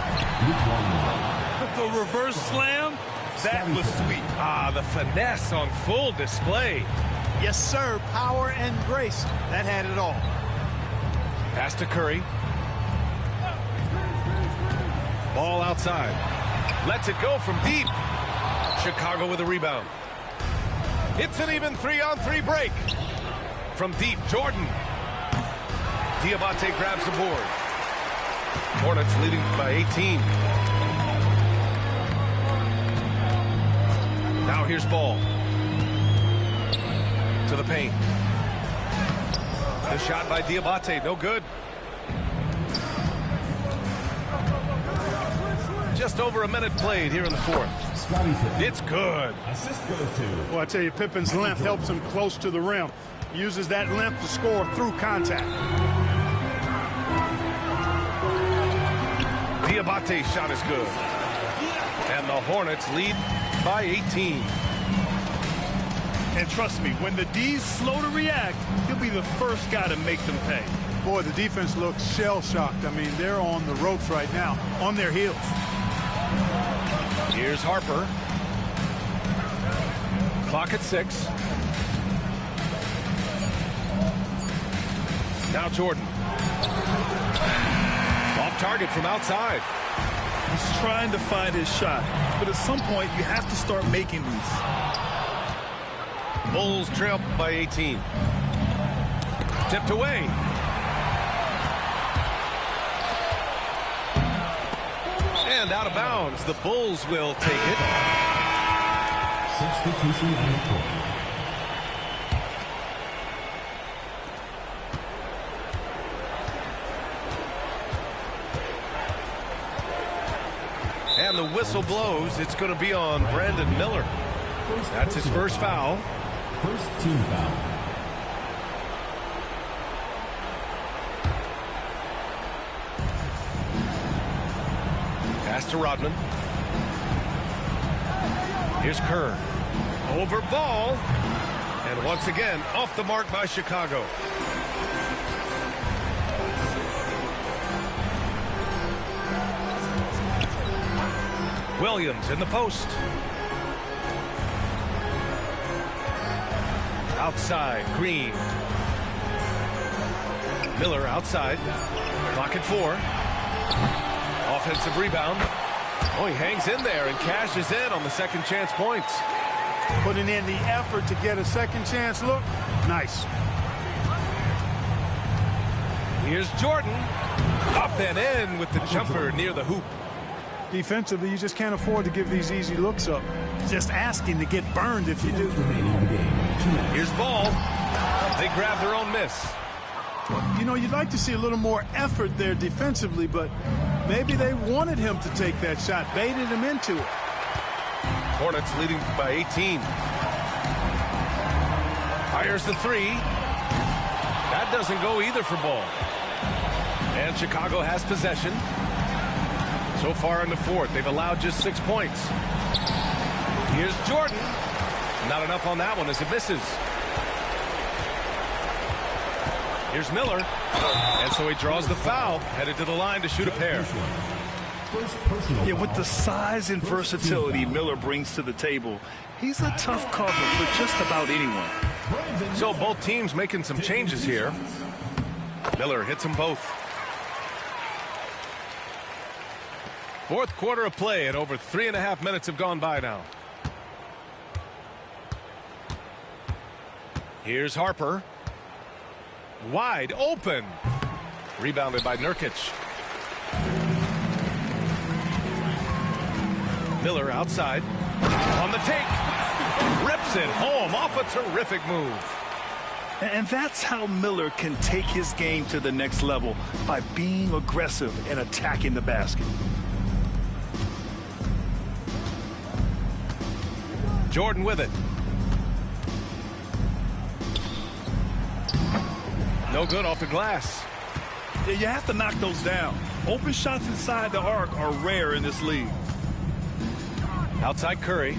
Speaker 5: The reverse slam, that was sweet. The finesse on full display.
Speaker 21: Yes, sir. Power and grace. That had it all.
Speaker 5: Pass to Curry. Ball outside. Lets it go from deep. Chicago with a rebound. It's an even 3-on-3 break. From deep, Jordan. Diabate grabs the board. Hornets leading by 18. Now here's Ball. To the paint. The shot by Diabate, no good. Just over a minute played here in the fourth. It's good.
Speaker 10: Assist goes to.
Speaker 21: Well, I tell you, Pippen's length helps him close to the rim. Uses that length to score through contact.
Speaker 5: Diabate's shot is good. And the Hornets lead by 18.
Speaker 9: And trust me, when the D's slow to react, he'll be the first guy to make them pay.
Speaker 21: Boy, the defense looks shell-shocked. I mean, they're on the ropes right now, on their heels.
Speaker 5: Here's Harper. Clock at 6. Now Jordan. Off target from outside.
Speaker 9: He's trying to find his shot, but at some point you have to start making these.
Speaker 5: Bulls trail by 18. Tipped away. And out of bounds. The Bulls will take it.
Speaker 10: Substitution on the court.
Speaker 5: And the whistle blows. It's going to be on Brandon Miller. That's his first foul.
Speaker 10: First team foul.
Speaker 5: Pass to Rodman. Here's Kerr. Over Ball. And once again, off the mark by Chicago. Williams in the post. Outside, Green. Miller outside. Clock at 4. Offensive rebound. Oh, he hangs in there and cashes in on the second chance points.
Speaker 21: Putting in the effort to get a second chance look. Nice.
Speaker 5: Here's Jordan. Up and in with the jumper near the hoop.
Speaker 21: Defensively, you just can't afford to give these easy looks up. Just asking to get burned if you do.
Speaker 5: Here's Ball. They grab their own miss.
Speaker 21: You know, you'd like to see a little more effort there defensively, but maybe they wanted him to take that shot, baited him into it.
Speaker 5: Hornets leading by 18. Fires the 3. That doesn't go either for Ball. And Chicago has possession. So far in the fourth, they've allowed just 6 points. Here's Jordan. Not enough on that one as it misses. Here's Miller. And so he draws the foul, headed to the line to shoot a pair.
Speaker 9: Yeah, with the size and versatility Miller brings to the table, he's a tough cover for just about anyone.
Speaker 5: So both teams making some changes here. Miller hits them both. Fourth quarter of play, and over 3.5 minutes have gone by now. Here's Harper. Wide open. Rebounded by Nurkic. Miller outside. On the take. Rips it home off a terrific move.
Speaker 9: And that's how Miller can take his game to the next level, by being aggressive and attacking the basket.
Speaker 5: Jordan with it. No good off the glass.
Speaker 9: Yeah, you have to knock those down. Open shots inside the arc are rare in this league.
Speaker 5: Outside Curry.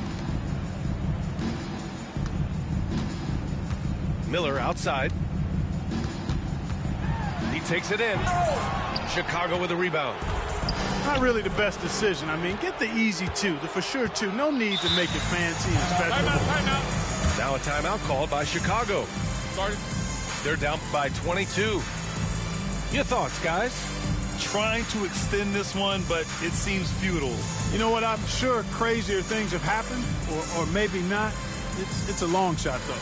Speaker 5: Miller outside. He takes it in. Chicago with a rebound.
Speaker 21: Not really the best decision. I mean, get the easy two, the for sure two. No need to make it fancy and special.
Speaker 5: Timeout. Now a timeout called by Chicago.
Speaker 17: Started.
Speaker 5: They're down by 22. Your thoughts, guys?
Speaker 9: Trying to extend this one, but it seems futile.
Speaker 21: You know what? I'm sure crazier things have happened, or maybe not. It's a long shot, though.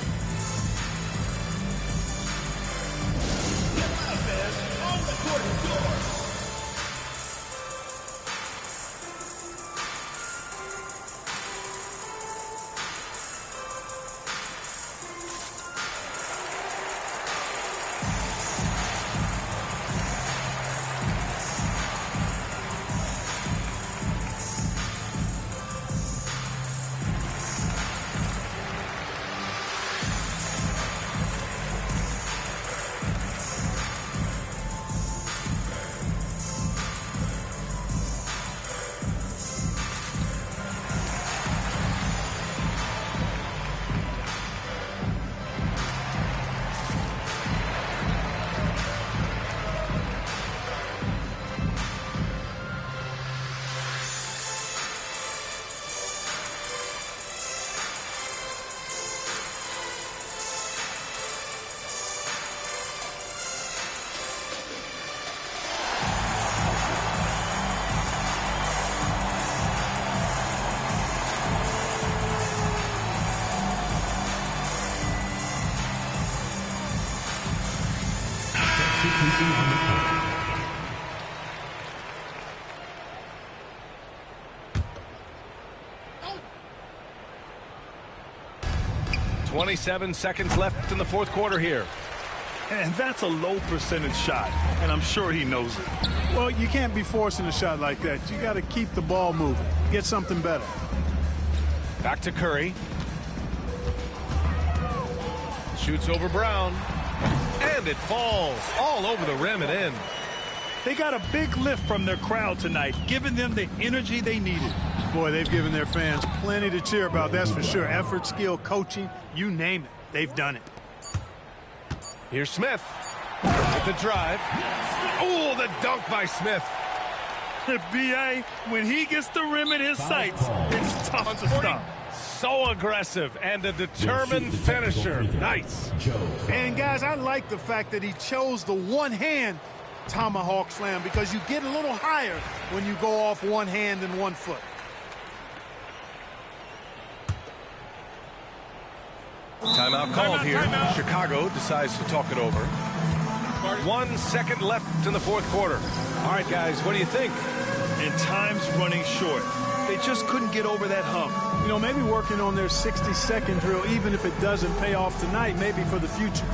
Speaker 5: .27 seconds left in the fourth quarter here.
Speaker 9: And that's a low percentage shot, and I'm sure he knows it.
Speaker 21: Well, you can't be forcing a shot like that. You got to keep the ball moving. Get something better.
Speaker 5: Back to Curry. Shoots over Brown. And it falls all over the rim and in.
Speaker 9: They got a big lift from their crowd tonight, giving them the energy they needed.
Speaker 21: Boy, they've given their fans plenty to cheer about, that's for sure. Effort, skill, coaching, you name it. They've done it.
Speaker 5: Here's Smith with the drive. Oh, the dunk by Smith.
Speaker 9: B.A., when he gets the rim in his sights, it's tough to stop.
Speaker 5: So aggressive and a determined finisher. Nice.
Speaker 21: And, guys, I like the fact that he chose the one-hand tomahawk slam, because you get a little higher when you go off one hand and 1 foot.
Speaker 5: Timeout called here. Chicago decides to talk it over. 1 second left in the fourth quarter. All right, guys, what do you think?
Speaker 9: And time's running short. They just couldn't get over that hump.
Speaker 21: You know, maybe working on their 60-second drill, even if it doesn't pay off tonight, maybe for the future.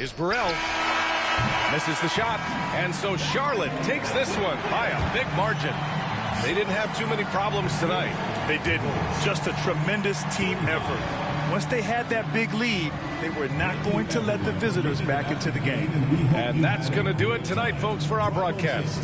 Speaker 5: Here's Burrell. Misses the shot. And so Charlotte takes this one by a big margin. They didn't have too many problems tonight.
Speaker 9: They didn't. Just a tremendous team effort. Once they had that big lead, they were not going to let the visitors back into the game.
Speaker 5: And that's going to do it tonight, folks, for our broadcast.